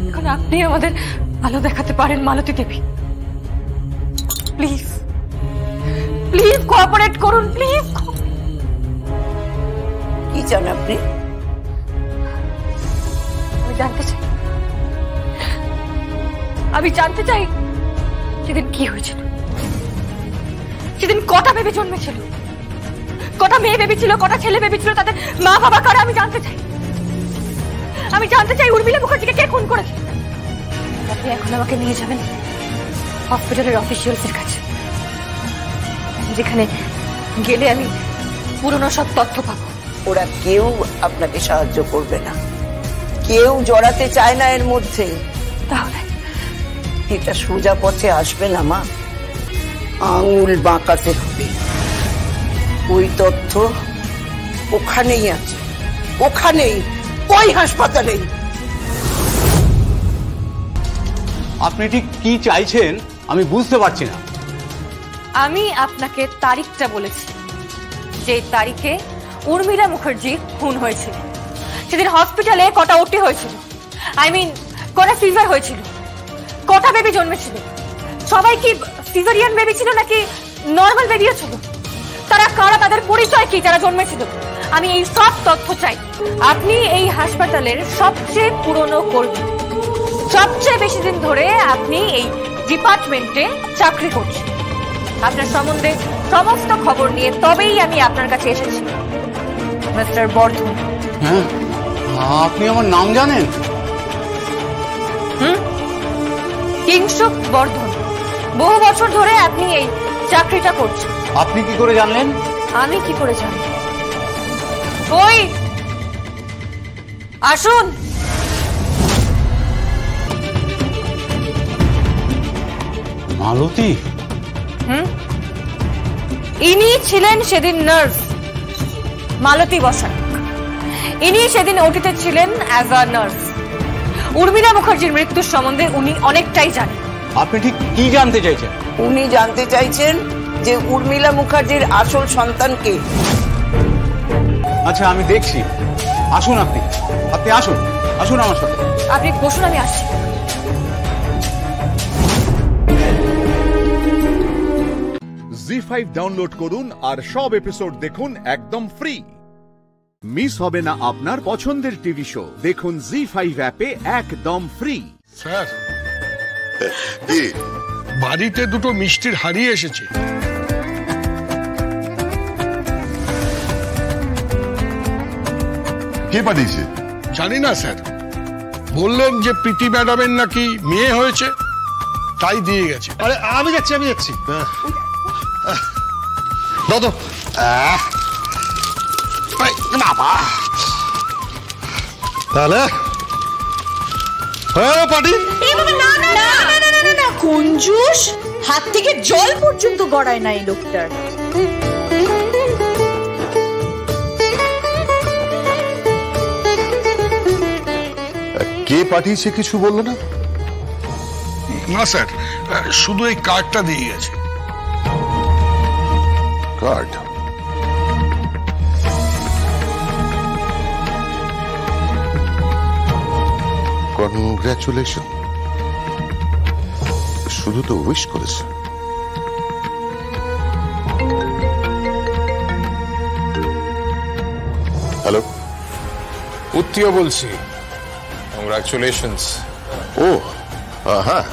এখন আপনি আমাদের আলো দেখাতে পারেন মালতী দেবী। প্লিজ প্লিজ কোঅপারেট করুন, প্লিজ। কি চান আপনি? আমি জানতে চাই সেদিন কি হয়েছিল, সেদিন কটা বেবি জন্মেছিল, কটা মেয়ে বেবি ছিল, কটা ছেলে বেবি ছিল, তাদের মা বাবা কারা আমি জানতে চাই। আমি জানতে চাই উর্মিলা মুখার্জিকে কে খুন করেছে। আপনি এখন আমাকে নিয়ে যাবেন হসপিটালের অফিসিয়ালসের কাছে, যেখানে গেলে আমি পুরনো সব তথ্য পাবো। ওরা কেউ আপনাকে সাহায্য করবে না, কেউ জড়াতে চায় না এর মধ্যে। তাহলে এটা সোজা পথে আসবে না মা, আঙুল বাঁকাতে হবে। ওই তথ্য ওখানেই আছে, ওখানেই, ওই হাসপাতালেই। আপনি ঠিক কি চাইছেন আমি বুঝতে পারছি না। আমি আপনাকে তারিখটা বলেছি, যে তারিখে উর্মিলা মুখার্জি খুন হয়েছিল। সেদিন হসপিটালে কটা ওটি হয়েছিল, কটা ফিভার হয়েছিল, কটা বেবি জন্মেছিল, সবাই কি সিজারিয়ান বেবি ছিল নাকি নর্মাল বেবিও ছিল, তারা কারা, তাদের পরিচয় কি যারা জন্মেছিল। আমি এই সব তথ্য চাই। আপনি এই হাসপাতালের সবচেয়ে পুরনো কর্মী, সবচেয়ে বেশি দিন ধরে আপনি এই ডিপার্টমেন্টে চাকরি করছেন। আপনার সম্বন্ধে সমস্ত খবর নিয়ে তবেই আমি আপনার কাছে এসেছি, মিস্টার বর্ধন। হ্যাঁ, আপনি আমার নাম জানেন? কিংশুক বর্ধন। বহু বছর ধরে আপনি এই চাকরিটা করছেন। আপনি কি করে জানলেন? আমি কি করে জানি? ওই আসুন। মালতী? ইনি ছিলেন সেদিন নার্স মালতী বসাক। ইনি সেদিন ওটিতে ছিলেন অ্যাজ আ নার্স। উর্মিলা মুখার্জির মৃত্যুর সম্বন্ধে উনি অনেকটাই জানেন। আপনি ঠিক কি জানতে চাইছেন? উনি জানতে চাইছেন যে উর্মিলা মুখার্জির আসল সন্তান কে। আচ্ছা আমি দেখছি, আসুন আপনি আসুন আসুন আমার সাথে। আপনি বসুন, আমি আসছি। জি5 ডাউনলোড করুন আর সব এপিসোড দেখুন একদম ফ্রি। মিস হবে না আপনার পছন্দের টিভি শো। দেখুন জি5 অ্যাপে একদম ফ্রি। স্যার, বাড়িতে দুটো মিষ্টির হাড়ি এসেছে। কে পাঠিয়েছে? জানি না স্যার, বললেন যে প্রীতি ম্যাডামের নাকি মেয়ে হয়েছে, তাই দিয়ে গেছে। আরে আমি যাচ্ছি দাদা। বাবা তাহলে পার্টি কঞ্জুস, হাত থেকে জল পর্যন্ত গড়ায় না এই লোকটার। কে পাঠিয়েছে কিছু বললো না? না স্যার, শুধু এই কার্ডটা দিয়ে গেছে। কার্ড? কনগ্রাচুলেশন। শুধু তো উইশ করেছে। হ্যালো, উত্তীয় বলছি। কংগ্রাচুলেশনস। ও হ্যাঁ,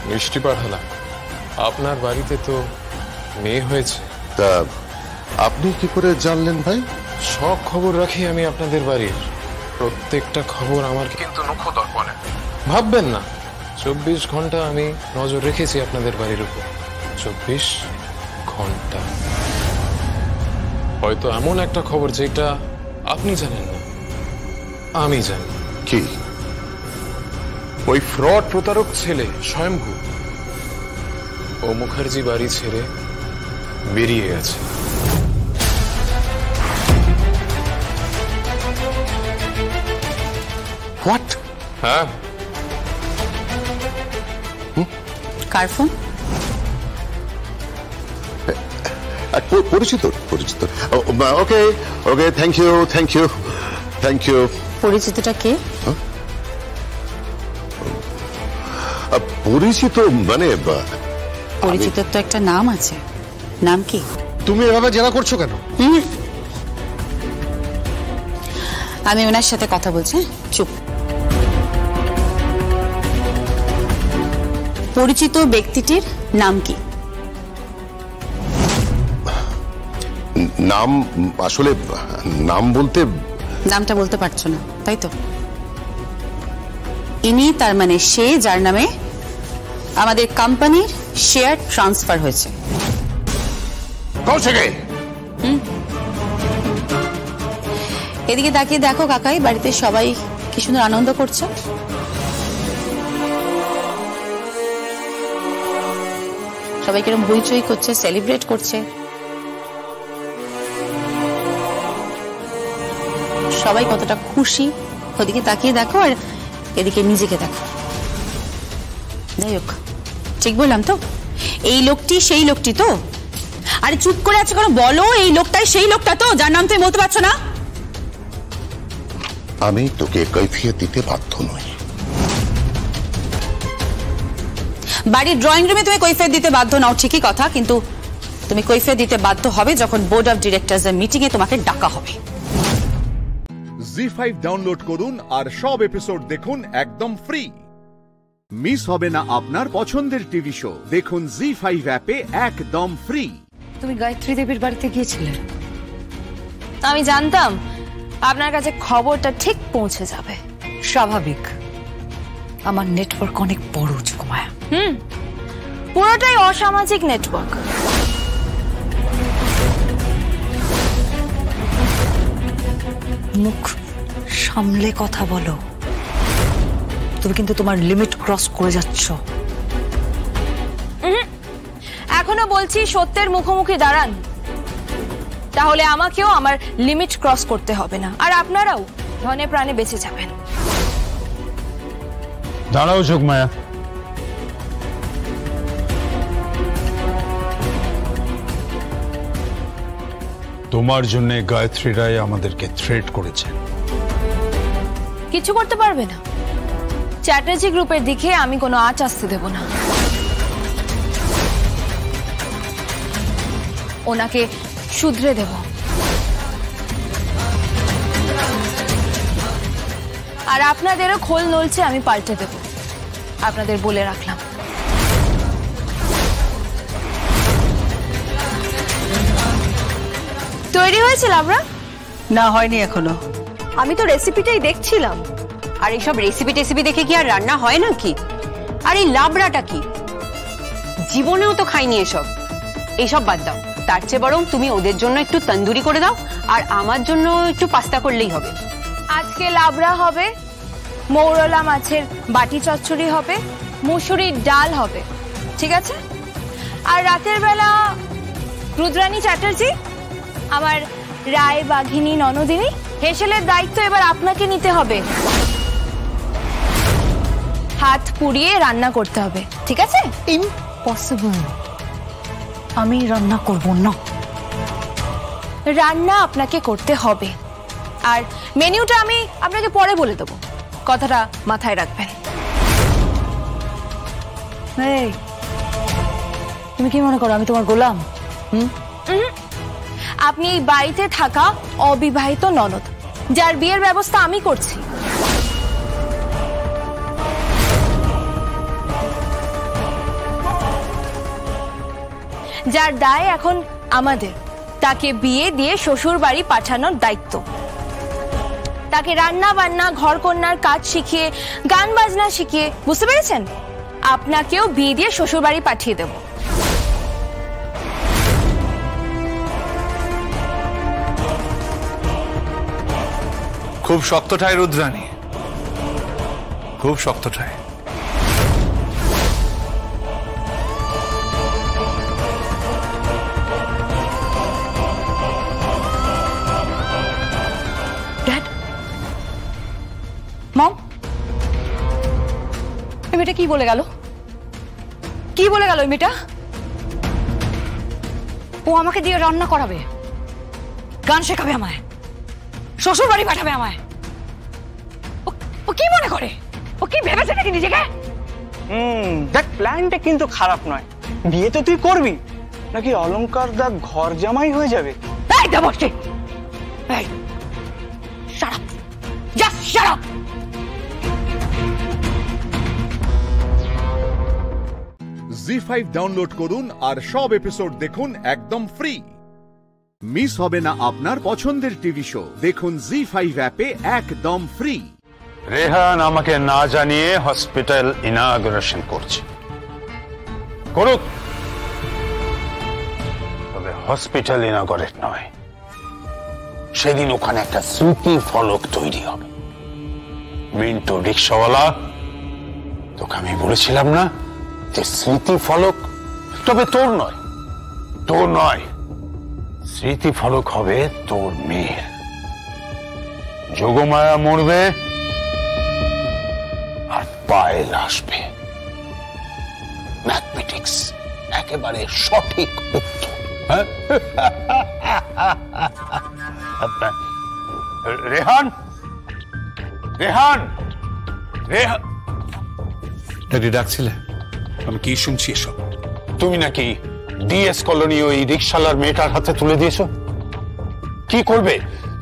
মিষ্টি পাঠালাম। আপনার বাড়িতে তো মেয়ে হয়েছে। তা আপনি কি করে জানলেন ভাই? সব খবর রাখি আমি আপনাদের বাড়ির। প্রত্যেকটা খবর আমার কিন্তু নখদর্পণে। ভাববেন না, 24 ঘন্টা আমি নজর রেখেছি আপনাদের বাড়ির উপর। 24 ঘন্টা। হয়তো এমন একটা খবর যেটা আপনি জানেন না, আমি জানি। কি? ওই ফ্রড প্রতারক ছেলে স্বয়ম্ভু, ও মুখার্জি বাড়ি ছেড়ে বেরিয়ে গেছে। হোয়াট? হ্যাঁ। কার ফোন? পরিচিত। ওকে ওকে, থ্যাংক ইউ। পরিচিতটা কে? পরিচিত মানে পরিচিতর তো একটা নাম আছে। নাম কি? তুমি এভাবে জেরা করছো কেন? আমি ওনার সাথে কথা বলছি। চুপ। পরিচিত ব্যক্তিটির নাম কি? নাম আসলে নাম বলতে নামটা বলতে পারছো না, তাই তো? ইনি তার মানে সে যার নামে আমাদের কোম্পানির শেয়ার ট্রান্সফার হয়েছে। এদিকে তাকিয়ে দেখো কাকাই, বাড়িতে সবাই কি সুন্দর আনন্দ করছে। সবাই কিরকম হইচই করছে, সেলিব্রেট করছে। সবাই কতটা খুশি, ওদিকে তাকিয়ে দেখো আর এদিকে নিজেকে দেখো। যাই হোক, ঠিক বললাম তো? এই লোকটি সেই লোকটি তো? আরে চুপ করে আছো কেন? বলো, এই লোকটাই সেই লোকটা তো যার নাম তুমি বলতে পারছো না? আমি তোকে কৈফিয়ত দিতে বাধ্য নই। বাড়ির ড্রয়িং রুমে তুমি কৈফিয়ত দিতে বাধ্য নাও, ঠিকই কথা, কিন্তু তুমি কৈফিয়ত দিতে বাধ্য হবে যখন বোর্ড অফ ডিরেক্টরস এর মিটিং এ তোমাকে ডাকা হবে। জি5 ডাউনলোড করুন আর সব এপিসোড দেখুন একদম ফ্রি। মিস হবে না আপনার পছন্দের টিভি শো। দেখুন জি5 অ্যাপে একদম ফ্রি। তুমি গায়ত্রী দেবীর বাড়িতে গিয়েছিলে? আমি জানতাম আপনার কাছে খবরটা ঠিক পৌঁছে যাবে। স্বাভাবিক, আমার নেটওয়ার্ক অনেক বড় যোগমায়া। পুরোটাই অসামাজিক নেটওয়ার্ক। মুখ সামলে কথা বলো, তুমি কিন্তু তোমার লিমিট ক্রস করে যাচ্ছ। এখনো বলছি সত্যের মুখোমুখি দাঁড়ান, তাহলে আমাকেও আমার লিমিট ক্রস করতে হবে না, আর আপনারাও ধনে প্রাণে বেঁচে যাবেন। দাঁড়াও যোগমায়া, তোমার জন্য গায়ত্রী রায় আমাদেরকে থ্রেট করেছেন। কিছু করতে পারবে না। চ্যাটার্জি গ্রুপের দিকে আমি কোনো আঁচ আসতে দেব না। ওনাকে শুধরে দেব, আর আপনাদেরও খোল নলছে আমি পাল্টে দেব, আপনাদের বলে রাখলাম। তৈরি হয়েছে লাবড়া? না, হয়নি এখনো। আমি তো রেসিপিটাই দেখছিলাম। আর এইসব রেসিপি দেখে কি আর রান্না হয় নাকি? আর এই লাবড়াটা কি? জীবনেও তো খাইনি এসব। এইসব বাদ দাও, তার চেয়ে বরং তুমি ওদের জন্য একটু তন্দুরি করে দাও, আর আমার জন্য একটু পাস্তা করলেই হবে। আজকে লাবড়া হবে, মৌরলা মাছের বাটি চচ্চড়ি হবে, মুসুরির ডাল হবে, ঠিক আছে? আর রাতের বেলা রুদ্রাণী চ্যাটার্জি, আমার রায় বাঘিনী ননদিনী হেসেলের দায়িত্ব এবার আপনাকে নিতে হবে। হাত পুড়িয়ে রান্না করতে হবে, ঠিক আছে? ইম্পসিবল, আমি রান্না করব না। রান্না আপনাকে করতে হবে, আর মেনুটা আমি আপনাকে পরে বলে দেবো, কথাটা মাথায় রাখবেন। তুমি কি মনে করো আমি তোমার গোলাম? আপনি এই বাড়িতে থাকা অবিবাহিত ননদ, যার বিয়ের ব্যবস্থা আমি করছি। যার দায় এখন আমাদের, তাকে বিয়ে দিয়ে শ্বশুর বাড়ি পাঠানোর দায়িত্ব। তাকে রান্না বান্না, ঘর কন্যার কাজ শিখিয়ে, গান বাজনা শিখিয়ে, বুঝতে পেরেছেন? আপনাকেও বিয়ে দিয়ে শ্বশুর বাড়ি পাঠিয়ে দেব। খুব শক্ত ঠায় রুদ্রাণী, খুব শক্ত ঠায়। ড্যাড, মম, এই মেয়েটা কি বলে গেল? কি বলে গেল এই মেয়েটা? ও আমাকে দিয়ে রান্না করাবে, গান শেখাবে আমায়, শ্বশুর বাড়ি পাঠাবে আমায়। ও কি মনে করে? ও কি ভেবেছে নাকি নিজেকে? দেখ, প্ল্যানটা কিন্তু খারাপ নয়। বিয়ে তো তুই করবি নাকি অলংকার দা ঘর জামাই হয়ে যাবে? এই দেবশ্রী, এই shut up, just shut up. ZEE5 download করুন আর সব এপিসোড দেখুন একদম ফ্রি। মিস হবে না আপনার পছন্দের টিভি শো, দেখুন জি5 অ্যাপে একদম ফ্রি। রেহান আমাকে না জানিয়ে হসপিটাল ইনাগুরেশন করছে, করুক, তবে হসপিটাল ইনাগুরেট নয়, সেদিন ওখানে একটা স্মৃতি ফলক তৈরি হবে। মিন্টু রিক্সাওয়ালা, তোকে আমি বলেছিলাম না যে স্মৃতি ফলক, তবে তোর নয়, তোর নয়, স্মৃতি ফলক হবে তোর মেয়ের। যোগমায়া মরবে আর পায়েল আসবে। ম্যাথমেটিক্স একেবারে সঠিক উত্তর। রেহান, রেহান, রেহান, ড্যাডি ডাকছিলে? আমি কি শুনছি এসব? তুমি নাকি ডিএস কলোনি ওই রিক্সালার মেয়েটার হাতে তুলে দিয়েছো? কি করবে?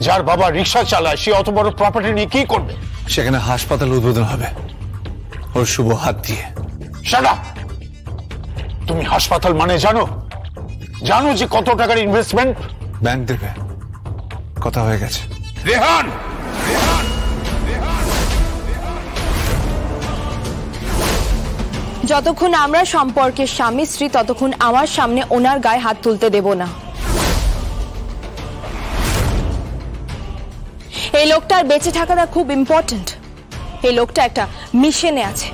যার বাবা রিক্সা চালায় সে অত বড় প্রপার্টি নিয়ে কি করবে? সেখানে হাসপাতাল উদ্বোধন হবে ওর শুভ হাত দিয়ে। Shut up! তুমি হাসপাতাল মানে জানো? জানো যে কত টাকার ইনভেস্টমেন্ট? ব্যাংক দেবে, কথা হয়ে গেছে। রেহান, যতক্ষণ আমরা সম্পর্কের স্বামী স্ত্রী, ততক্ষণ আমার সামনে ওনার গায়ে হাত তুলতে দেব না। এই লোকটার বেঁচে থাকাটা খুব ইম্পর্টেন্ট। এই লোকটা একটা মিশনে আছে,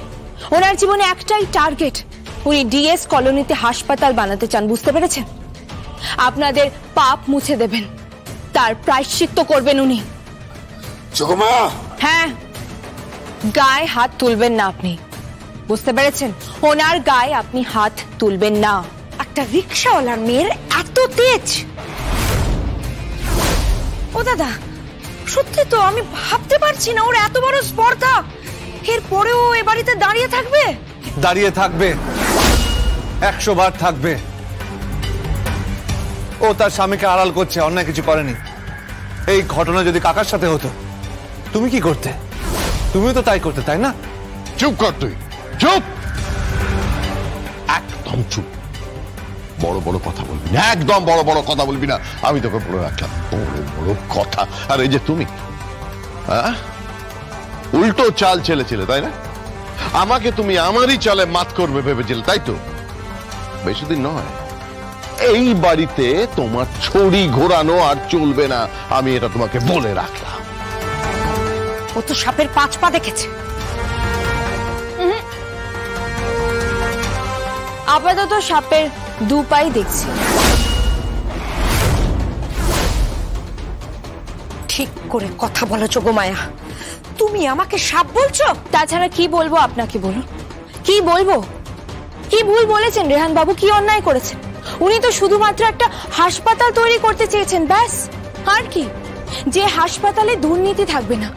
ওনার জীবনে একটাই টার্গেট, উনি ডিএস কলোনিতে হাসপাতাল বানাতে চান, বুঝতে পেরেছেন? আপনাদের পাপ মুছে দেবেন, তার প্রায়শ্চিত্ত করবেন উনি। যোগমা, হ্যাঁ, গায়ে হাত তুলবেন না আপনি, বুঝতে পেরেছেন? ওনার গায়ে আপনি হাত তুলবেন না। একটা রিক্সাওয়ালার মেয়ের এত তেজ! ও দাদা, সত্যি তো আমি ভাবতে পারছি না ওর এত বড় স্পর্ধা। এরপরেও এ বাড়িতে দাঁড়িয়ে থাকবে? দাঁড়িয়ে থাকবে, 100 বার থাকবে। ও তার স্বামীকে আড়াল করছে, অন্যায় কিছু করেনি। এই ঘটনা যদি কাকার সাথে হতো, তুমি কি করতে? তুমিও তো তাই করতে, তাই না? চুপ কর তুই, চুপ, একদম চুপ। বড় বড় কথা বলবি না, একদম বড় বড় কথা বলবি না। আমি তোকে বলে রাখলাম, বড় বড় কথা। আর এই যে তুমি, উল্টো চাল ছেলে, তাই না? আমাকে তুমি আমারই চালে মাত করবে ভেবেছিলে, তাই তো? বেশি দিন নয়, এই বাড়িতে তোমার ছড়ি ঘোরানো আর চলবে না, আমি এটা তোমাকে বলে রাখলাম। ও তো সাপের 5 পা দেখেছে। আপাতত সাপের 2 পাই দেখছি। ঠিক করে কথা বলো যোগমায়া, তুমি আমাকে সাপ বলছো? তাছাড়া কি বলবো আপনাকে, বলুন কি বলবো? কি ভুল বলেছেন রেহান বাবু? কি অন্যায় করেছেন? উনি তো শুধুমাত্র একটা হাসপাতাল তৈরি করতে চেয়েছেন, ব্যাস। আর কি? যে হাসপাতালে দুর্নীতি থাকবে না,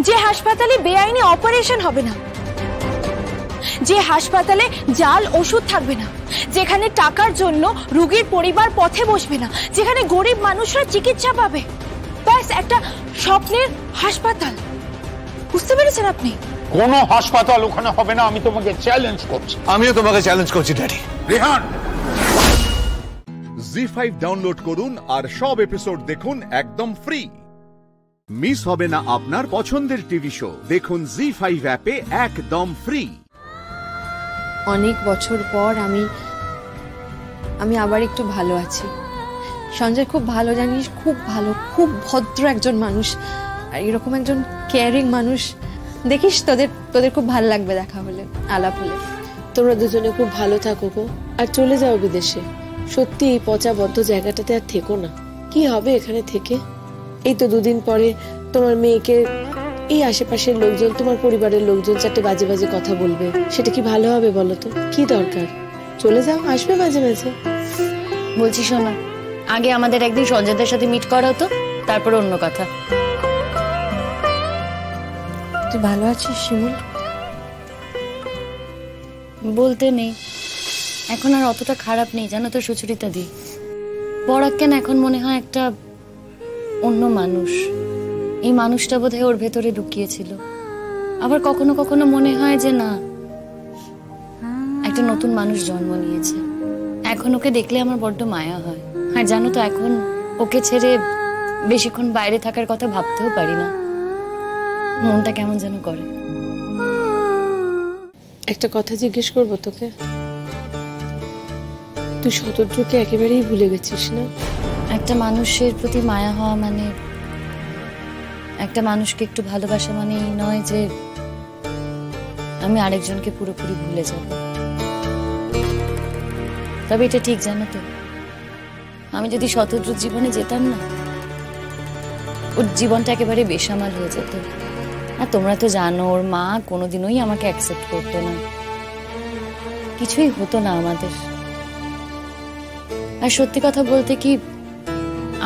যে হাসপাতালে বেআইনি অপারেশন হবে না, যে হাসপাতালে জাল ওষুধ থাকবে না, যেখানে টাকার জন্য রোগীর পরিবার পথে বসবে না, যেখানে গরিব মানুষরা চিকিৎসা পাবে, ব্যাস একটা স্বপ্নের হাসপাতাল। বুঝতে পেরেছেন আপনি? কোন হাসপাতাল ওখানে হবে না, আমি তোমাকে চ্যালেঞ্জ করছি। আমিও তোমাকে চ্যালেঞ্জ করছি ড্যাডি। রেহান, জি5 ডাউনলোড করুন আর সব এপিসোড দেখুন একদম ফ্রি। মিস হবে না আপনার পছন্দের টিভি শো, দেখুন জি5 অ্যাপে একদম ফ্রি। অনেক বছর পর আমি আবার একটু ভালো আছি। সঞ্জয় খুব ভালো জানিস, খুব ভালো, খুব ভদ্র একজন মানুষ, আর এরকম একজন কেয়ারিং মানুষ দেখিস, তোদের খুব ভালো লাগবে দেখা হলে, আলাপ হলে। তোমরা দুজনে খুব ভালো থাকো গো, আর চলে যাও বিদেশে। সত্যি এই পচা বদ্ধ জায়গাটাতে আর থেকো না। কি হবে এখানে থেকে? এই তো 2 দিন পরে তোমার মেয়েকে এই আশেপাশের লোকজন, তোমার পরিবারের লোকজন 4টে বাজে বাজে কথা বলবে। সেটা কি ভালো হবে বলো তো? কি দরকার? চলে যাও, আসবে মাঝে মাঝে। বলছি শোনো, আগে আমাদের একদিন সঞ্জয়দের সাথে মিট করা হতো, তারপর অন্য কথা। তুই ভালো আছিস শিমুল? বলতে নেই, এখন আর অতটা খারাপ নেই জানো তো সুচরিতা দি। পরাক্কেন এখন মনে হয় একটা অন্য মানুষ। এই মানুষটা বোধহয় ওর ভেতরে লুকিয়েছিল। আবার কখনো কখনো মনে হয় যে না, একটা নতুন মানুষ জন্ম নিয়েছে। এখন ওকে দেখলে আমার বড্ড মায়া হয়। আর জানো তো, এখন ওকে ছেড়ে বেশিক্ষণ বাইরে থাকার কথা ভাবতেও পারি না। মনটা কেমন যেন করে। একটা কথা জিজ্ঞেস করবো তোকে? তুই শতদ্রুকে একেবারেই ভুলে গেছিস না? একটা মানুষের প্রতি মায়া হওয়া মানে, একটা মানুষকে একটু ভালোবাসা মানে এই নয় যে আমি আরেকজনকে পুরোপুরি ভুলে যাব। তবে এটা ঠিক জানো তো, আমি যদি শতদ্রুর জীবনে যেতাম না, ওর জীবনটা একেবারে বেসামাল হয়ে যেত। আর তোমরা তো জানো, ওর মা কোনোদিনই আমাকে অ্যাকসেপ্ট করতো না, কিছুই হতো না আমাদের। আর সত্যি কথা বলতে কি,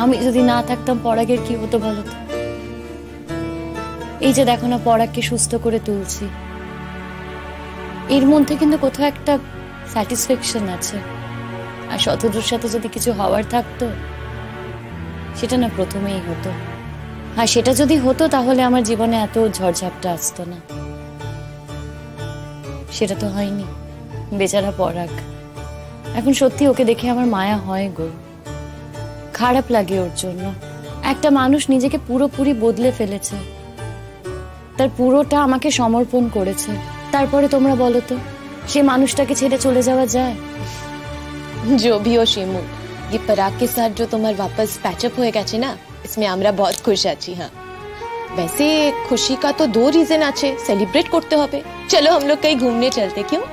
আমি যদি না থাকতাম পরাগের কি হতো বলো তো? এই যে দেখো না, পরাগকে সুস্থ করে তুলছি, এর মধ্যে কিন্তু কোথাও একটা স্যাটিসফ্যাকশন আছে। আর শতদ্রুর সাথে যদি কিছু হওয়ার থাকতো, সেটা না প্রথমেই হতো। আর সেটা যদি হতো তাহলে আমার জীবনে এত ঝড়ঝাপটা আসতো না। সেটা তো হয়নি। বেচারা পরাগ, এখন সত্যি ওকে দেখে আমার মায়া হয় গো, খারাপ লাগে ওর জন্য। একটা মানুষ নিজেকে পুরোপুরি বদলে ফেলেছে, তার পুরোটা আমাকে সমর্পণ করেছে, তারপরে তোমরা বলো তো সে মানুষটাকে ছেড়ে চলে যাওয়া যায়? जो भी हो शिमू, ये पराग के साथ जो तुम्हारे वापस पैचअप हो गया ना, इसमें আমরা बहुत खुश আছি। हाँ, वैसे खुशी का तो 2 रीजन আছে, सेलिब्रेट করতে হবে। चलो हम लोग कहीं घूमने चलते, क्यों?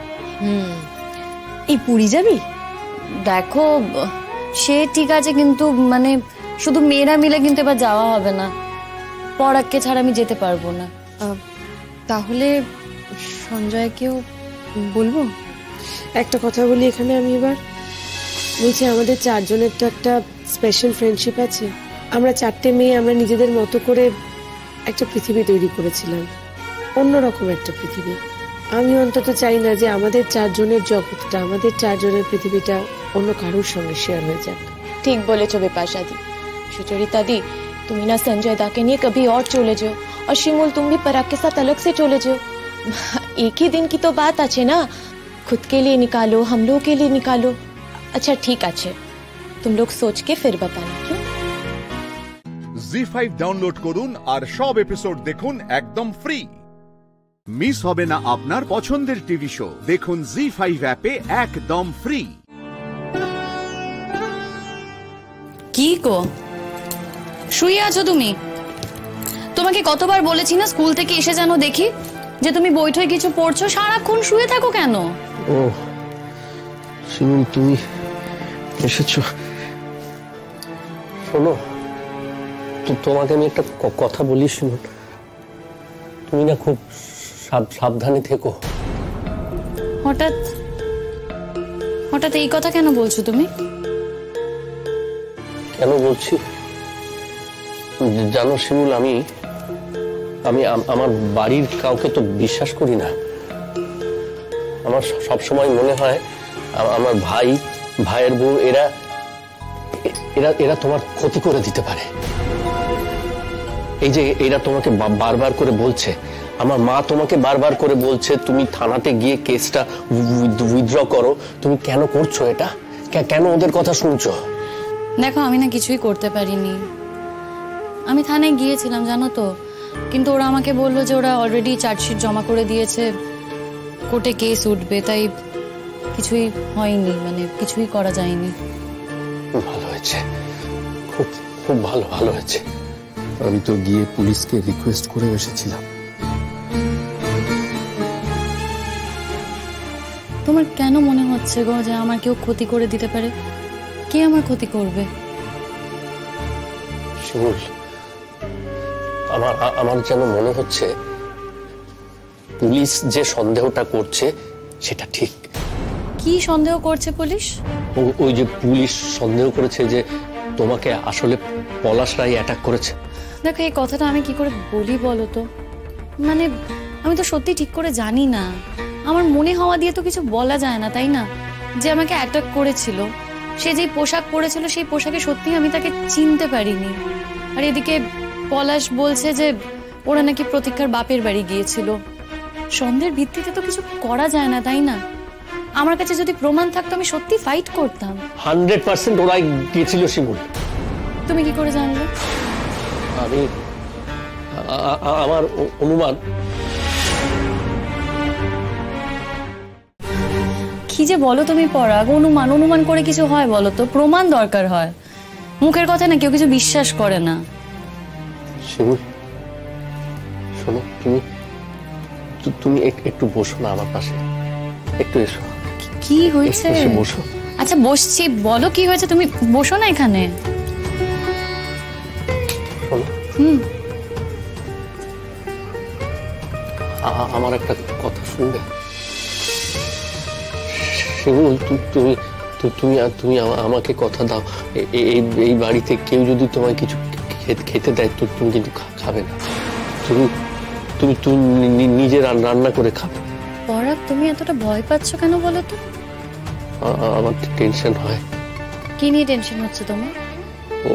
এই পুরী যাবি? দেখো সে ঠিক আছে, কিন্তু মানে শুধু মেয়েরা মিলে কিন্তু এবার যাওয়া হবে না। পরাগকে ছাড়া আমি যেতে পারবো না। তাহলে সঞ্জয়কেও বলবো? একটা কথা বলি এখানে আমি এবার, বলছি আমাদের চারজনের তো একটা স্পেশাল ফ্রেন্ডশিপ আছে। আমরা চারটে মেয়ে, আমরা নিজেদের মতো করে একটা পৃথিবী তৈরি করেছিলাম, অন্যরকম একটা পৃথিবী। আমি অন্তত চাই না যে আমাদের চারজনের জগৎটা, আমাদের চারজনের পৃথিবীটা অন্য কারোর সঙ্গে শেয়ার হয়ে যাক। ঠিক বলেছো বিপাশা दी। সুচরিতা दी, তুমি না संजय दा के लिए कभी और चले जाओ, और शिमुल तुम भी पराग के साथ अलग से चले जाओ। एक ही दिन की तो बात আছে ना, खुद के लिए निकालो, हम लोग के लिए निकालो। अच्छा ठीक আছে, तुम लोग सोच के फिर बताना। क्यों? জি5 ডাউনলোড করুন আর সব এপিসোড দেখুন একদম ফ্রি। মিস হবে না আপনার পছন্দের টিভি শো, দেখুন জি5 অ্যাপে একদম ফ্রি। কি গো, শুয়ে আছো তুমি? তোমাকে কতবার বলেছি না স্কুল থেকে এসে যেন দেখি যে তুমি বইঠই কিছু পড়ছো, সারাক্ষণ শুয়ে থাকো কেন? ও শিমুল, তুমি এসেছো। শোনো, তোমাকে আমি একটা কথা বলি শিমুল, তুমি না খুব সাবধানে থেকো। হঠাৎ হঠাৎ এই কথা কেন বলছো তুমি? কেন বলছি জানো শিমুল, আমি আমার বাড়ির কাউকে তো বিশ্বাস করি না। আমার সব সময় মনে হয় আমার ভাইয়ের বউ এরা তোমার ক্ষতি করে দিতে পারে। এই যে এরা তোমাকে বারবার করে বলছে, আমার মা তোমাকে বারবার করে বলছে তুমি থানাতে গিয়ে কেসটা উইথড্র করো, তুমি কেন করছো এটা? কেন ওদের কথা শুনছো? দেখো, আমি না কিছুই করতে পারিনি। আমি থানায় গিয়েছিলাম জানো তো, কিন্তু ওরা আমাকে বললো যে ওরা অলরেডি চার্জশিট জমা করে দিয়েছে, কোর্টে কেস উঠবে, তাই কিছুই হয়নি, মানে কিছুই করা যায়নি। ভালো হয়েছে, খুব খুব ভালো হয়েছে। আমি তো গিয়ে পুলিশকে রিকোয়েস্ট করে এসেছিলাম। তোমার কেন মনে হচ্ছে গো যে আমার কেউ ক্ষতি করে দিতে পারে? কে আমার ক্ষতি করবে? শিমুল, আমার যেন মনে হচ্ছে পুলিশ যে সন্দেহটা করছে সেটা ঠিক। কি সন্দেহ করছে পুলিশ? ওই যে পুলিশ সন্দেহ করেছে যে তোমাকে আসলে পলাশ রায় অ্যাটাক করেছে। দেখো, এই কথাটা আমি কি করে বলি বলো তো, মানে আমি তো সত্যি ঠিক করে জানি না। আমার মনে হওয়া দিয়ে তো কিছু বলা যায় না, তাই না? যে আমাকে অ্যাটাক করেছিল, সে যেই পোশাক পরেছিল সেই পোশাকে সত্যি আমি তাকে চিনতে পারিনি। আর এদিকে পলাশ বলছে যে ওরা নাকি প্রতীক্ষার বাপের বাড়ি গিয়েছিল। সন্দেহের ভিত্তিতে তো কিছু করা যায় না, তাই না? আমার কাছে যদি প্রমাণ থাকতো আমি সত্যি ফাইট করতাম। 100% ওরাই গিয়েছিল শিমুল। তুমি কি করে জানলে? আমার অনুমান। কি যে বলো তুমি পরাগ, অনুমান করে কিছু হয় বলো তো? প্রমাণ দরকার হয়, মুখের কথা না কেউ কিছু বিশ্বাস করে না। শিমুল শোনো, তুমি একটু বসো না আমার পাশে, একটু এসো। কি হয়েছে? বসো। আচ্ছা বসছি, বলো কি হয়েছে, তুমি বসো না এখানে। আমার একটা কথা শুনবে শিমুল? তুমি আমাকে কথা দাও, এই বাড়িতে কেউ যদি তোমায় কিছু খেতে দেয় তো তুমি কিন্তু খাবে না। তুমি নিজে রান্না করে খাবে। পরাগ, তুমি এতটা ভয় পাচ্ছ কেন বলো তো? আমার টেনশন হয়। কি নিয়ে টেনশন হচ্ছে তোমার? ও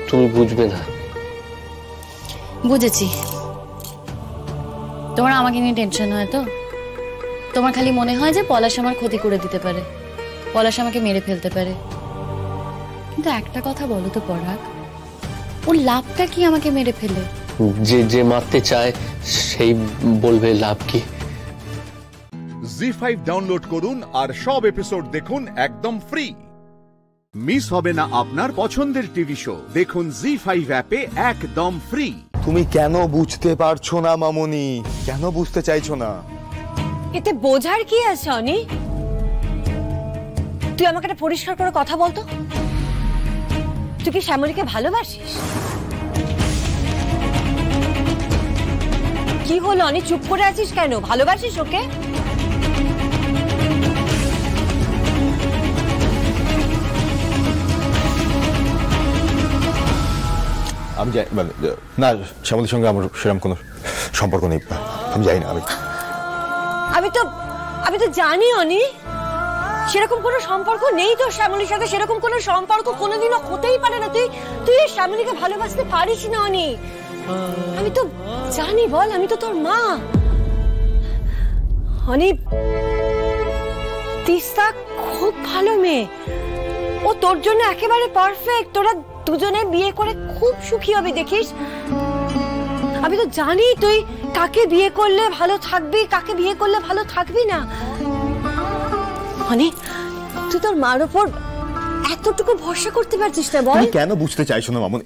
তুমি বুঝবে না। বুঝেছি, তোমার আমাকে নিয়ে টেনশন হয় তো? তোমার খালি মনে হয় যে পলাশ আমার ক্ষতি করে দিতে পারে, পলাশ আমাকে মেরে ফেলতে পারে। কিন্তু একটা কথা বলো তো পরাগ, ওর লাভটা কি আমাকে মেরে ফেলে? যে মারতে চায় সেই বলবে লাভ কি। জি5 ডাউনলোড করুন আর সব এপিসোড দেখুন একদম ফ্রি। মিস হবে না আপনার পছন্দের টিভি শো, দেখুন জি5 অ্যাপে একদম ফ্রি। তুমি কেন বুঝতে পারছো না মামনি? কেন বুঝতে চাইছো না? এতে বোঝার কি আছে অনি? তুই আমাকে একটা পরিষ্কার করে কথা বলতো, তুই কি শ্যামলীকে ভালোবাসিস? কি হলো অনি, চুপ করে আছিস কেন? ভালোবাসিস ওকে? আমি যাই মানে না, শ্যামলীর সঙ্গে আমার সেরকম কোনো সম্পর্ক নেই, আমি যাই না। আমি তো জানি অনি, সেরকম কোনো সম্পর্ক নেই তোর শ্যামলীর সাথে, সেরকম কোনো সম্পর্ক কোনোদিনও হতেই পারে না। তুই শ্যামলীকে ভালোবাসতে পারিস না অনি, আমি তো জানি। বল, আমি তো তোর মা। অনি, তিস্তা খুব ভালো মেয়ে, ও তোর জন্য একেবারে পারফেক্ট। তোরা দুজনে বিয়ে করে খুব সুখী হবে দেখিস। আমি তো জানি তুই কাকে বিয়ে করলে ভালো থাকবি, কাকে বিয়ে করলে ভালো থাকবি না। অনি, তুই তোর মার উপর এতটুকু ভরসা করতে পারছিস না? বল, কেন বুঝতে চাইছো না মামনি?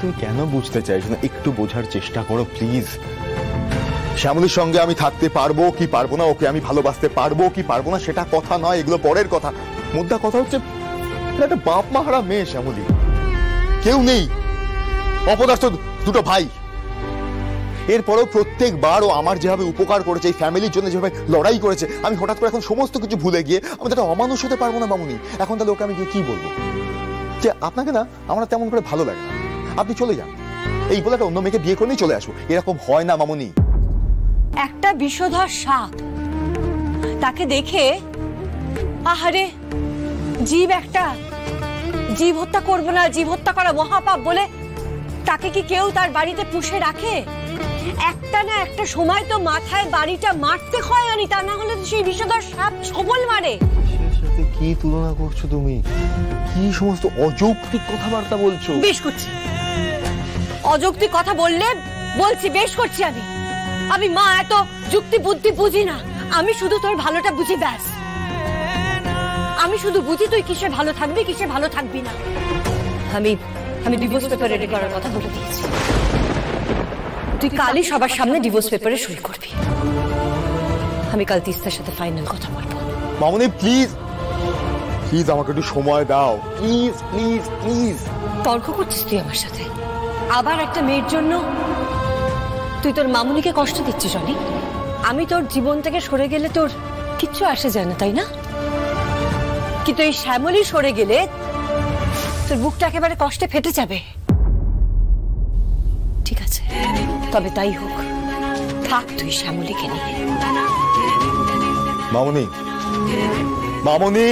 তুমি কেন বুঝতে চাইছো না? একটু বোঝার চেষ্টা করো প্লিজ। শ্যামলীর সঙ্গে আমি থাকতে পারবো কি পারবো না, ওকে আমি ভালোবাসতে পারবো কি পারবো না সেটা কথা নয়, এগুলো পরের কথা। মুদ্রা কথা হচ্ছে একটা বাপ মা হারা মেয়ে শ্যামলী, কেউ নেই, অপদার্থ দুটো ভাই। এরপরেও প্রত্যেকবার ও আমার যেভাবে উপকার করেছে, এই ফ্যামিলির জন্য যেভাবে লড়াই করেছে, আমি হঠাৎ করে এখন সমস্ত কিছু ভুলে গিয়ে আমি তো অমানুষ হতে পারবো না মামুনি। এখন তাহলে ওকে আমি গিয়ে কি বলবো যে আপনাকে না আমার তেমন করে ভালো লাগে না, আপনি চলে যান, এই বলে একটা অন্য মেয়েকে বিয়ে করে নিয়ে চলে আসবো? এরকম হয় না মামুনি। একটা বিষধর সাপ, তাকে দেখে আহারে জীব, একটা জীব হত্যা করবো না, জীব হত্যা করা মহাপাপ বলে তাকে কি কেউ তার বাড়িতে পুষে রাখে? একটা না একটা সময় তো মাথায় বাড়িটা মারতে হয় অনি, তা না হলে সেই বিষধর সাপ ছবল মারে। সাথে কি তুলনা করছো তুমি? কি সমস্ত অযৌক্তিক কথাবার্তা বলছো? বেশ করছি, অযৌক্তিক কথা বললে বলছি, বেশ করছি। আমি মা, এত যুক্তি বুদ্ধি বুঝি না, আমি শুধু তোর ভালোটা বুঝি, ব্যাস। আমি শুধু বুঝি তুই কিসে ভালো থাকবি, কিসে ভালো থাকবি না। আমি ডিভোর্স পেপার রেডি করার কথা বলে দিয়েছি, তুই কালই সবার সামনে ডিভোর্স পেপারে সই করবি। আমি কাল তিস্তার সাথে ফাইনাল কথা বলবো। মামনি প্লিজ, প্লিজ আমাকে একটু সময় দাও, প্লিজ প্লিজ প্লিজ। তর্ক করছিস তুই আমার সাথে? আবার একটা মেয়ের জন্য তুই তোর মামুনিকে কষ্ট দিচ্ছিস অনি? আমি তোর জীবন থেকে সরে গেলে তোর কিচ্ছু আসে যায় না, তাই না? কিন্তু এই শ্যামলী সরে গেলে তোর বুকটা একেবারে কষ্টে ফেটে যাবে। ঠিক আছে, তবে তাই হোক, থাক তুই শ্যামলীকে নিয়ে। মামনি, মামনি,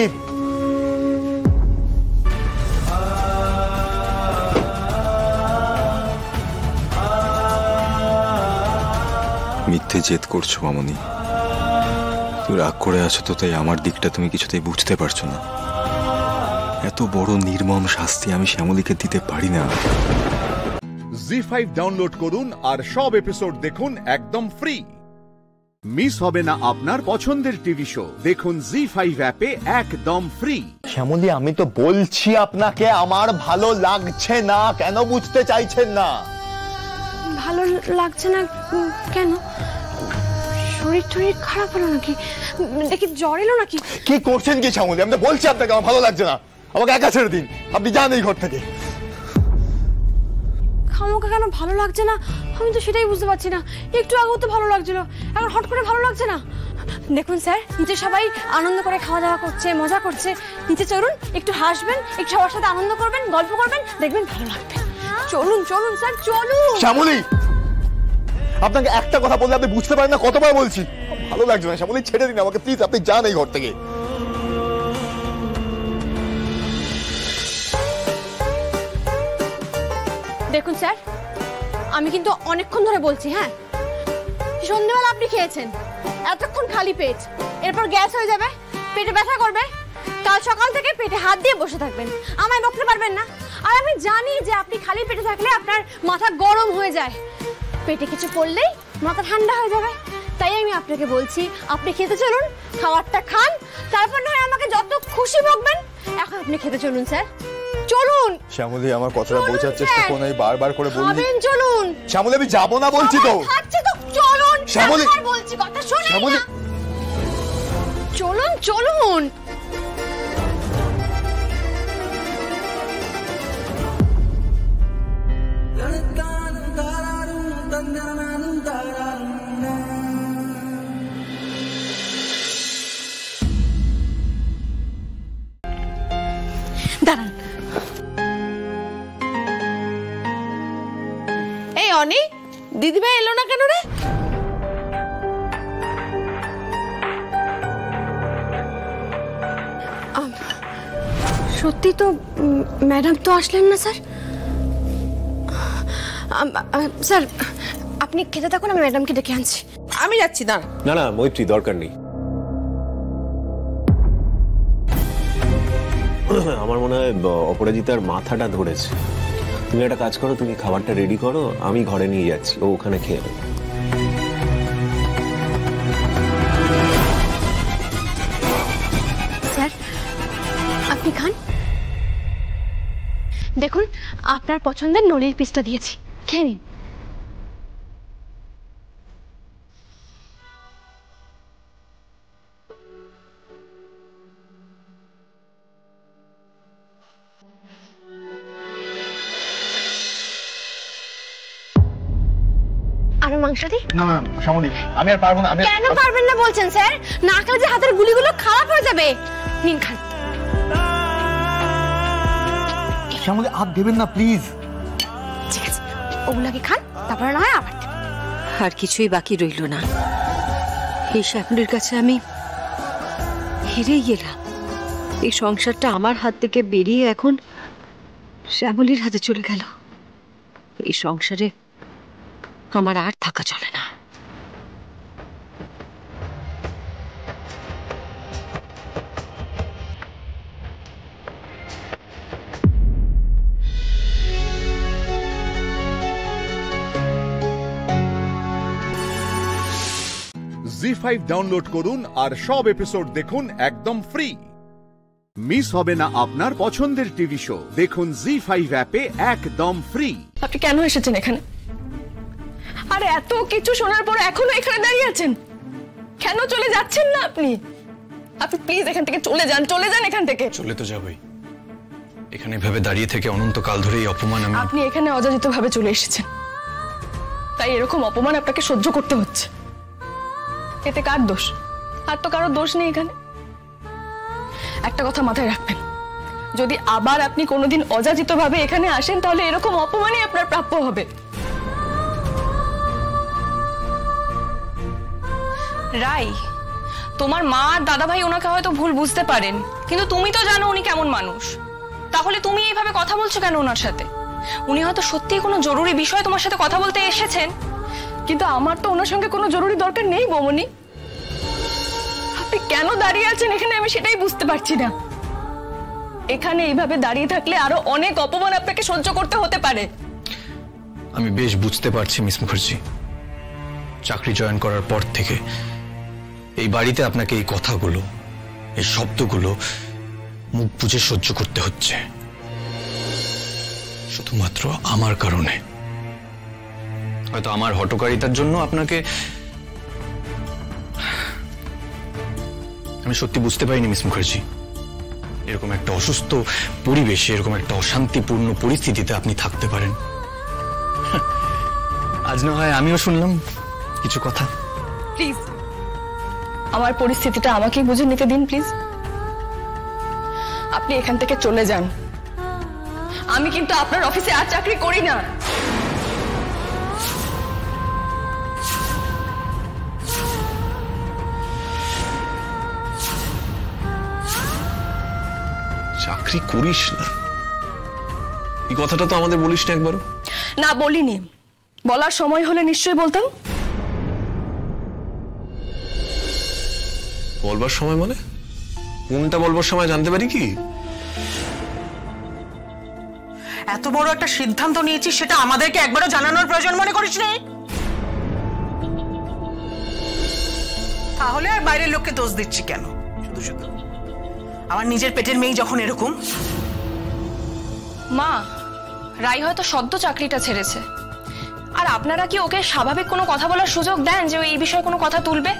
মিথ্যে জেদ করছো মামনি, তুমি রাগ করে আছো তো, তাই আমার দিকটা তুমি কিছুতেই বুঝতে পারছো না। এত বড় নির্মম শাস্তি আমি শ্যামলীকে দিতে পারি না। জি5 ডাউনলোড করুন আর সব এপিসোড দেখুন একদম ফ্রি। মিস হবে না আপনার পছন্দের টিভি শো, দেখুন জি5 অ্যাপে একদম ফ্রি। শ্যামলী, আমি তো বলছি আপনাকে আমার ভালো লাগছে না, কেন বুঝতে চাইছেন না? ভালো লাগছে না কেন? শরীর টরীর খারাপ হলো নাকি? দেখি জ্বর এলো নাকি? কি করছেন কি শ্যামলী? আমি তো বলছি আপনাকে আমার ভালো লাগছে না, আমাকে একা ছেড়ে দিন, আপনি যান এই ঘর থেকে। খামোকা কেন ভালো লাগছে না আমি তো সেটাই বুঝতে পারছি না। একটু আগেও তো ভালো লাগছিল, এখন হট করে ভালো লাগছে না। দেখুন স্যার, নিচে সবাই আনন্দ করে খাওয়া দাওয়া করছে, মজা করছে, নিচে চলুন, একটু হাসবেন, একটু সবার সাথে আনন্দ করবেন, গল্প করবেন, দেখবেন ভালো লাগবে। চলুন চলুন স্যার, চলুন। শ্যামলী, আপনাকে একটা কথা বললে আপনি বুঝতে পারেন না, কতবার বলছি ভালো লাগছে না। শ্যামলী, ছেড়ে দিন আমাকে প্লিজ, আপনি যান এই ঘর থেকে। দেখুন স্যার, আমি কিন্তু অনেকক্ষণ ধরে বলছি, হ্যাঁ, সন্ধ্যাবেলা আপনি খেয়েছেন, এতক্ষণ খালি পেট, এরপর গ্যাস হয়ে যাবে, পেটে ব্যথা করবে, কাল সকাল থেকে পেটে হাত দিয়ে বসে থাকবেন, আমায় বকতে পারবেন না। আর আমি জানি যে আপনি খালি পেটে থাকলে আপনার মাথা গরম হয়ে যায়, পেটে কিছু পড়লেই মাথা ঠান্ডা হয়ে যাবে। তাই আমি আপনাকে বলছি, আপনি খেতে চলুন, খাবারটা খান, তারপর না হয় আমাকে যত খুশি বকবেন। এখন আপনি খেতে চলুন স্যার, চলুন। শ্যামলী, আমার কথাটা বোঝার চেষ্টা করুন, আমি বারবার করে বলছি। চলুন শ্যামলী, আমি যাবো না বলছি তো। চলুন শ্যামলী, বলছি, কথা শুনুন। শ্যামলী, চলুন চলুন। দাঁড়ান। এই অনি, দিদিভাই এলো না কেন রে? সত্যি তো ম্যাডাম তো আসলেন না স্যার। স্যার আপনি খেতে থাকুন, আমি ম্যাডামকে ডেকে আনছি। আমি যাচ্ছি। দাঁড়া। না না মৈত্রী, দরকার নেই। আমার মনে হয় অপরাজিতার মাথাটা ধরেছে। তুমি একটা কাজ করো, তুমি খাবারটা রেডি করো, আমি ঘরে নিয়ে যাচ্ছি, ও ওখানে খেয়ে নেবে। স্যার আপনি খান। দেখুন আপনার পছন্দের নলির পিসটা দিয়েছি, খেয়ে নিন। আরো মাংস দিই? না না শ্যামলী, আমি আর পারবো না। আমি কেন পারবেন না বলছেন স্যার? না খেলে যে হাতের গুলিগুলো খারাপ হয়ে যাবে। নিন খান। শ্যামলী হাত দেবেন না প্লিজ। ঠিক আছে, ওগুলাকে খান, তারপরে না হয় আবার। আর কিছুই বাকি রইল না। এই শ্যামলীর কাছে আমি হেরেই গেলাম। এই সংসারটা আমার হাত থেকে বেরিয়ে এখন শ্যামলীর হাতে চলে গেল। এই সংসারে আমার আর থাকা চলে না। জি5 ডাউনলোড করুন আর সব এপিসোড দেখুন একদম ফ্রি। মিস হবে না আপনার পছন্দের টিভি শো, দেখুন জি5 অ্যাপে একদম ফ্রি। আপনি কেন এসেছেন এখানে? আর এত কিছু শোনার পর এখনো এখানে দাঁড়িয়ে আছেন কেন? চলে যাচ্ছেন না আপনি? আপনি প্লিজ এখান থেকে চলে যান, চলে যান এখান থেকে। চলে তো যাবই, এখানে ভেবে দাঁড়িয়ে থেকে অনন্তকাল ধরে এই অপমান আমি। আপনি এখানে অযাচিত ভাবে চলে এসেছেন, তাই এরকম অপমান আপনাকে সহ্য করতে হচ্ছে। এতে কার দোষ? আর তো কারো দোষ নেই এখানে। একটা কথা মাথায় রাখবেন, যদি আবার আপনি কোনোদিন অযাচিত ভাবে এখানে আসেন তাহলে এরকম অপমানই আপনার প্রাপ্য হবে। রাই, তোমার মা আর দাদা ভাই ওনাকে হয়তো ভুল বুঝতে পারেন, কিন্তু তুমি তো জানো উনি কেমন মানুষ। তাহলে তুমি এইভাবে কথা বলছো কেন ওনার সাথে? উনি হয়তো সত্যিই কোনো জরুরি বিষয়ে তোমার সাথে কথা বলতে এসেছেন। কিন্তু আমার তো ওনার সঙ্গে কোনো জরুরি দরকার নেই বৌমনি। আপনি কেন দাঁড়িয়ে আছেন এখানে আমি সেটাই বুঝতে পারছি না। এখানে এইভাবে দাঁড়িয়ে থাকলে আরো অনেক অপমান আপনাকে সহ্য করতে হতে পারে। আমি বেশ বুঝতে পারছি মিস মুখার্জি, চাকরি জয়েন করার পর থেকে এই বাড়িতে আপনাকে এই কথাগুলো, এই শব্দগুলো মুখ বুজে সহ্য করতে হচ্ছে, শুধুমাত্র আমার কারণে। হয়তো আমার হঠকারিতার জন্য আপনাকে আমি সত্যি বুঝতে পারিনি মিস মুখার্জি। এরকম একটা অসুস্থ পরিবেশে, এরকম একটা অশান্তিপূর্ণ পরিস্থিতিতে আপনি থাকতে পারেন। আজ না হয় আমিও শুনলাম কিছু কথা। প্লিজ আমার পরিস্থিতিটা আমাকেই বুঝে নিতে দিন প্লিজ। আপনি এখান থেকে চলে যান। আমি কিন্তু আপনার অফিসে আর চাকরি করি না। চাকরি করিস না, এই কথাটা তো আমাদের বলিস না একবারও। না বলিনি, বলার সময় হলে নিশ্চয়ই বলতাম। বলবার সময় মানে কোনটা বলবার সময় জানতে পারি কি? এত বড় একটা সিদ্ধান্ত নিয়েছিস, সেটা আমাদেরকে একবারও জানানোর প্রয়োজন মনে করিস নি? তাহলে আর বাইরের লোককে দোষ দিচ্ছি কেন শুধু শুধু? আমার নিজের পেটের মেয়ে যখন এরকম। মা, রাই হয়তো সদ্য চাকরিটা ছেড়েছে, আর আপনারা কি ওকে স্বাভাবিক কোনো কথা বলার সুযোগ দেন যে ও এই বিষয়ে কোনো কথা তুলবে?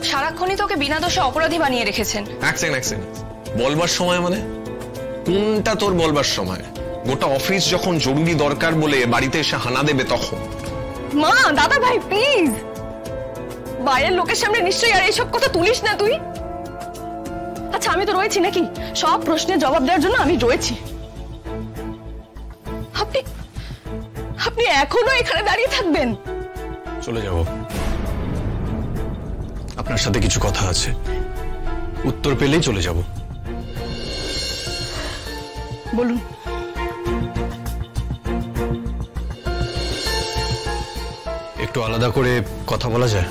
সারাক্ষণই তো ওকে বিনা দোষে অপরাধী বানিয়ে রেখেছেন। বলবার সময় মানে কোনটা তোর বলবার সময়? গোটা অফিস যখন জরুরি দরকার বলে বাড়িতে এসে হানা দেবে তখন মা, দাদা ভাই প্লিজ, বাইরের লোকের সামনে নিশ্চয়ই আর এইসব কথা তুলিস না তুই। আচ্ছা আমি তো রয়েছি নাকি, সব প্রশ্নের জবাব দেওয়ার জন্য আমি রয়েছি। আপনি আপনি এখনো এখানে দাঁড়িয়ে থাকবেন? চলে যাব, আপনার সাথে কিছু কথা আছে, উত্তর পেলেই চলে যাব। বলুন। একটু আলাদা করে কথা বলা যায়?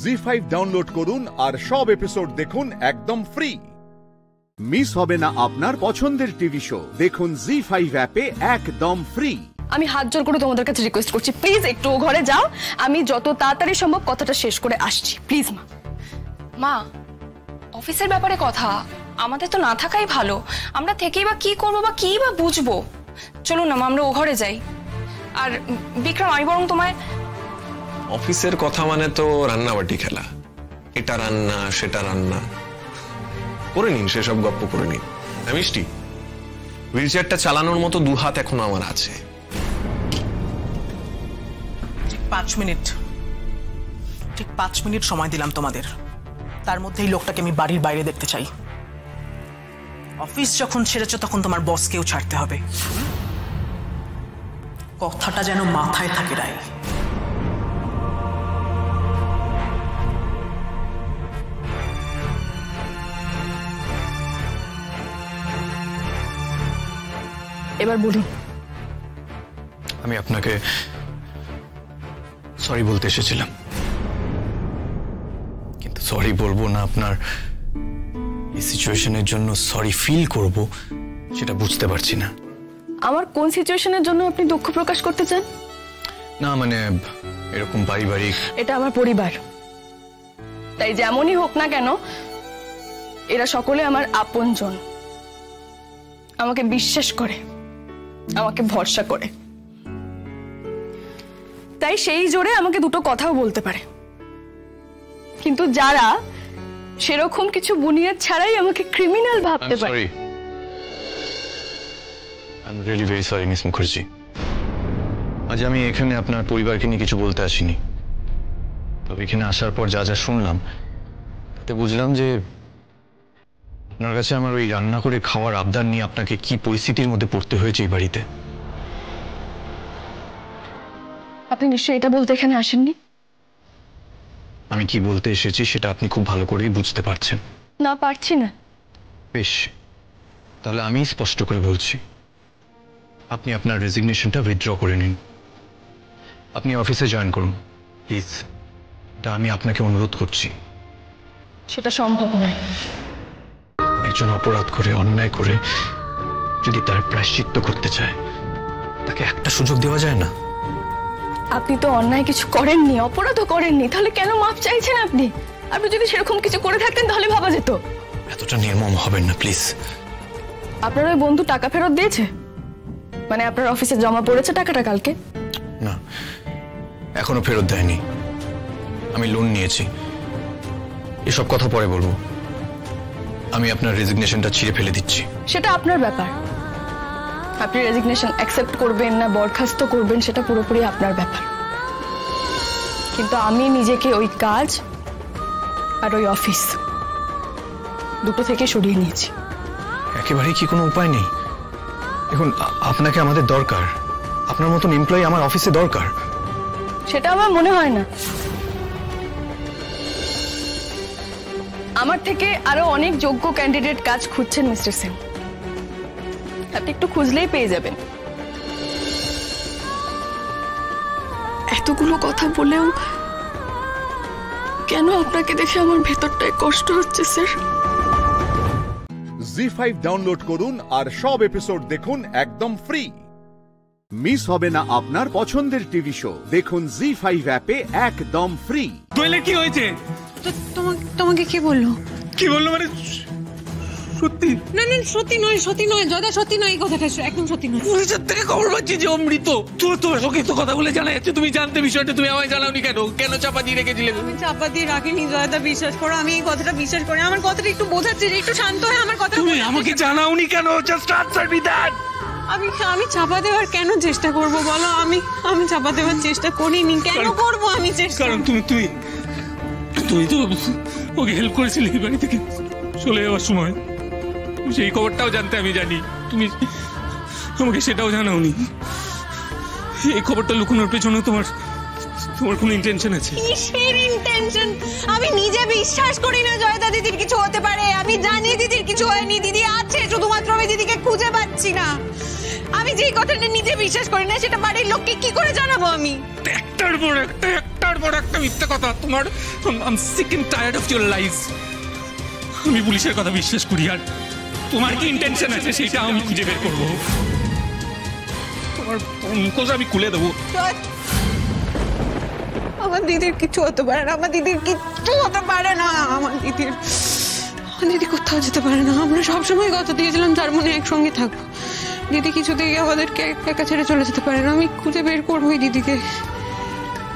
জি5 ডাউনলোড করুন আর সব এপিসোড দেখুন একদম ফ্রি। মিস হবে না আপনার পছন্দের টিভি শো, দেখুন জি5 অ্যাপে একদম ফ্রি। আমি হাত জোর করে তোমাদের কাছে রিকোয়েস্ট করছি, প্লিজ একটু ঘরে যাও, আমি যত তাড়াতাড়ি সম্ভব কথাটা শেষ করে আসছি, প্লিজ। মা, মা অফিসের ব্যাপারে কথা, আমাদের তো না থাকাই ভালো। আমরা থেকেই বা কি করবো বা কি বা বুঝবো। চলুন না মা, আমরা ও ঘরে যাই। আর বিক্রম, আমি বরং তোমায়... অফিসের কথা মানে তো রান্নাবাটি খেলা, এটা রান্না সেটা রান্না করে নিন, সেসব গপ্প করে নিন। মিষ্টি, হুইলচেয়ারটা চালানোর মতো দু হাত এখনো আমার আছে। 5 মিনিট, ঠিক 5 মিনিট সময় দিলাম তোমাদের। তার মধ্যে এই লোকটাকে আমি বাড়ির বাইরে দেখতে চাই। অফিস যখন ছেড়েছো তখন তোমার বসকেও ছাড়তে হবে। কথাটা যেন মাথায় থাকে রাই। এবার বলুন। আমি আপনাকে সরি বলতে এসেছিলাম, কিন্তু সরি বলবো না, আপনার এই সিচুয়েশনের জন্য সরি ফিল করব সেটা বুঝতে পারছি না। আমার কোন সিচুয়েশনের জন্য আপনি দুঃখ প্রকাশ করতে চান? না মানে এরকম পারিবারিক... এটা আমার পরিবার, তাই যেমনই হোক না কেন এরা সকলে আমার আপনজন, আমাকে বিশ্বাস করে, আমাকে ভরসা করে, তাই সেই জোরে আমাকে দুটো কথাও বলতে পারে। কিন্তু যারা সেরকম কিছু বুনিয়াদ ছাড়াই আমাকে ক্রিমিনাল ভাবতে পারে... I'm really very sorry, miss Mukherjee. আজ আমি এখানে আপনার পরিবারকে নিয়ে কিছু বলতে আসিনি, তবে এখানে আসার পর যা যা শুনলাম তাতে বুঝলাম যে আপনার কাছে আমার ওই রান্না করে খাওয়ার আবদার নিয়ে আপনাকে কি পরিস্থিতির মধ্যে পড়তে হয়েছে এই বাড়িতে। আপনি নিশ্চয়ই এটা বলতে এখানে আসেননি? আমি কি বলতে এসেছি সেটা আপনি খুব ভালো করেই বুঝতে পারছেন। না, পারছি না। বেশ, তাহলে আমি স্পষ্ট করে বলছি, আপনি আপনার রেজিগনেশনটা উইথড্র করে নিন, আপনি অফিসে জয়েন করুন প্লিজ। এটা আমি আপনাকে অনুরোধ করছি। সেটা সম্ভব নয়। একজন অপরাধ করে, অন্যায় করে যদি তার প্রায়শ্চিত্ত করতে চায়, তাকে একটা সুযোগ দেওয়া যায় না? আপনি তো অন্যায় কিছু করেননি, অপরাধও করেননি, তাহলে কেন মাপ চাইছেন আপনি? আপনি যদি সেরকম কিছু করে থাকতেন তাহলে ভাবা যেত। এতটা নির্মম হবেন না প্লিজ। আপনার ওই বন্ধু টাকা ফেরত দিয়েছে? মানে আপনার অফিসে জমা পড়েছে টাকাটা কালকে? না, এখনো ফেরত দেয়নি। আমি লোন নিয়েছি, এসব কথা পরে বলবো। আমি আপনার রেজিগনেশনটা ছিঁড়ে ফেলে দিচ্ছি। সেটা আপনার ব্যাপার, আপনি রেজিগনেশন অ্যাকসেপ্ট করবেন না বরখাস্ত করবেন সেটা পুরোপুরি আপনার ব্যাপার। কিন্তু আমি নিজেকে ওই কাজ আর ওই অফিস দুটো থেকে সরিয়ে নিয়েছি। একেবারে কি কোনো উপায় নেই? দেখুন, আপনাকে আমাদের দরকার, আপনার মতন এমপ্লয়ি আমার অফিসে দরকার। সেটা আমার মনে হয় না। আমার থেকে আরো অনেক যোগ্য ক্যান্ডিডেট কাজ খুঁজছেন মিস্টার সেন, আপনি একটু খুঁজলেই পেয়ে যাবেন। এতগুলো কথা বলেও কেন আপনাকে দেখে আমার ভেতরটায় কষ্ট হচ্ছে স্যার। জি5 ডাউনলোড করুন আর সব এপিসোড দেখুন একদম ফ্রি। মিস হবে না আপনার পছন্দের টিভি শো, দেখুন জি5 অ্যাপে একদম ফ্রি। দোয়েলের কি হয়েছে? তোমাকে কে বললো? কি বললো মানে? সত্যি? না না সত্যি নয় জয়দা, সত্যি নয়, এই কথাটা একদম সত্যি নয়। পুলিশের থেকে খবর পাচ্ছি যে অমৃত। তোমার সঙ্গে তো কথা বলে জানা যাচ্ছে তুমি জানতে বিষয়টা, তুমি আমায় জানাওনি কেন? কেন চাপা দিয়ে রেখেছিলে? আমি চাপা দিয়ে রাখিনি জয়দা, বিশ্বাস করো, আমি এই কথাটা বিশ্বাস করি। আমার কথাটা একটু বোঝাচ্ছে, একটু শান্ত হয়ে আমার কথা। তুমি আমাকে জানাওনি কেন? Just answer me that. আমি চাপা দেওয়ার কেন চেষ্টা করব বলো? আমি চাপা দেওয়ার চেষ্টা করিনি, কেন করব আমি চেষ্টা? কারণ তুমি তো ওকে হেল্প করেছিলে এই বাড়ি থেকে চলে যাওয়ার সময়। সেই খবরটাও জানতে আমি জানি, তুমি আমাকে সেটাও জানাওনি। এই খবরটা লুকানোর পেছনে তোমার কোনো ইন্টেনশন আছে? কিসের ইন্টেনশন? আমি নিজে বিশ্বাস করি না জয়দা দিদির কিছু হতে পারে। আমি জানি দিদির কিছু হয়নি, দিদি আছে, শুধুমাত্র আমি দিদিকে খুঁজে পাচ্ছি না। আমি যেই কথাটা নিজে বিশ্বাস করি না সেটা বাড়ির লোককে কি করে জানাবো? আমি একটার পর একটা মিথ্যা কথা। তোমার I am sick and tired of your lies. আমি পুলিশের কথা বিশ্বাস করি, আর তোমার কি ইন্টেনশন আছে সেটা আমি খুঁজে বের করবো। তোমার মুখোশ আমি খুলে দেবো। আমার দিদির কিছু হতে পারে না, আমার দিদির কিচ্ছু হতে পারে না। আমার দিদি কোথাও যেতে পারে না। আমরা সবসময় কথা দিয়েছিলাম যার মনে একসঙ্গে থাকবো। দিদি কিছুতেই আমাদেরকে একা ছেড়ে চলে যেতে পারে না। আমি খুঁজে বের করবো এই দিদিকে।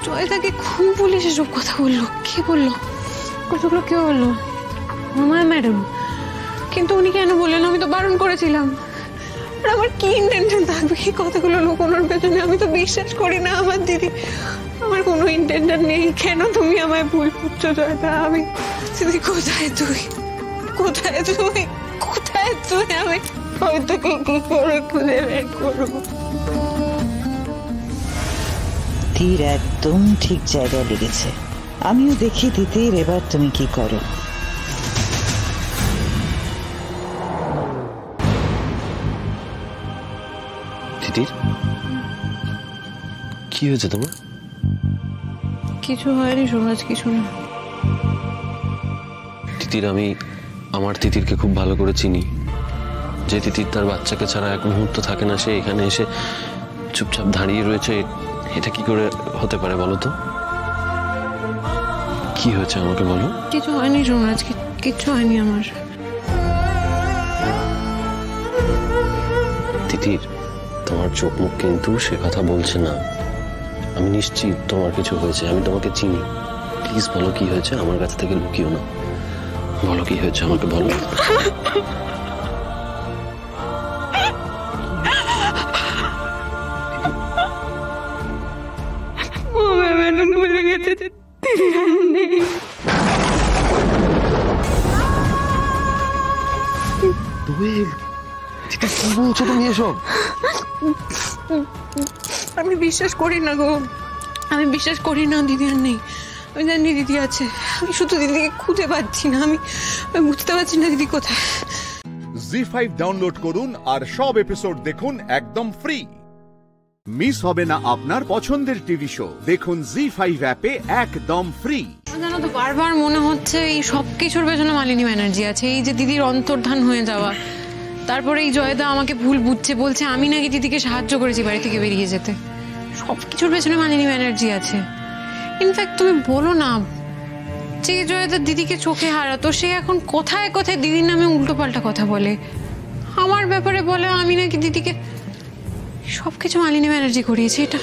জয়দাকে খুন পুলিশ এসব কথা বললো, কে বললো? কথাগুলো কে বললো? মামা ম্যাডাম। কিন্তু উনি কেন বললেন? আমি তো বারণ করেছিলাম। আর আমার কি ইন্টেনশন থাকবে এই কথাগুলো লুকোনোর পেছনে? আমি তো বিশ্বাস করি না আমার দিদি। আমার কোনো ইন্টেনশন নেই। কেন তুমি আমায় ভুল বুঝছো জয়দা? আমি দিদি কোথায় তুই? আমি তোকে কি করে খুঁজে বের করবো? তীর একদম ঠিক জায়গায় লেগেছে। আমিও দেখি তিতির, এবার তুমি কি করো। তিতির, কি হয়েছে তোমার? কিছু হয়নি সোমরাজ, কিছু না। তিতির, আমি আমার তিতিরকে খুব ভালো করে চিনি। যে তিতির তার বাচ্চাকে ছাড়া এক মুহূর্ত থাকে না, সে এখানে এসে চুপচাপ দাঁড়িয়ে রয়েছে, এটা কি করে হতে পারে বলো তো? কি হয়েছে আমাকে বলো। কিছু হয়নি সোমরাজ, কিচ্ছু হয়নি আমার। তিতির, তোমার চোখ মুখ কিন্তু সে কথা বলছে না। আমি নিশ্চিত তোমার কিছু হয়েছে, আমি তোমাকে চিনি। প্লিজ বলো কি হয়েছে, আমার কাছ থেকে লুকিও না। বলো কি হয়েছে, আমাকে বলো। কি বলছো তুমি এসব? আমি বিশ্বাস করি না গো, আমি বিশ্বাস করি না দিদি আর নেই। আমি জানি দিদি আছে, আমি শুধু দিদিকে খুঁজে পাচ্ছি না। আমি বুঝতে পারছি না দিদি কোথায়। জি5 ডাউনলোড করুন আর সব এপিসোড দেখুন একদম ফ্রি। মিস হবে না আপনার পছন্দের টিভি শো। দেখুন জি5 অ্যাপে একদম ফ্রি। জানো তো, বারবার মনে হচ্ছে এই সব কিছুর পেছনে মালিনী ব্যানার্জি আছে। এই যে দিদির অন্তর্ধান হয়ে যাওয়া, তারপরে এই জয়দা আমাকে ভুল বুঝছে, বলছে আমি নাকি দিদিকে সাহায্য করেছি বাড়ি থেকে বেরিয়ে যেতে। সবকিছুর পেছনে মালিনী ব্যানার্জি আছে। ইনফ্যাক্ট তুমি বলো না, যে জয়দা দিদিকে চোখে হারাতো, সে এখন কোথায় কোথায় দিদির নামে উল্টো পাল্টা কথা বলে, আমার ব্যাপারে বলে আমি নাকি দিদিকে। সবকিছু মালিনী ব্যানার্জি করিয়েছে এটা।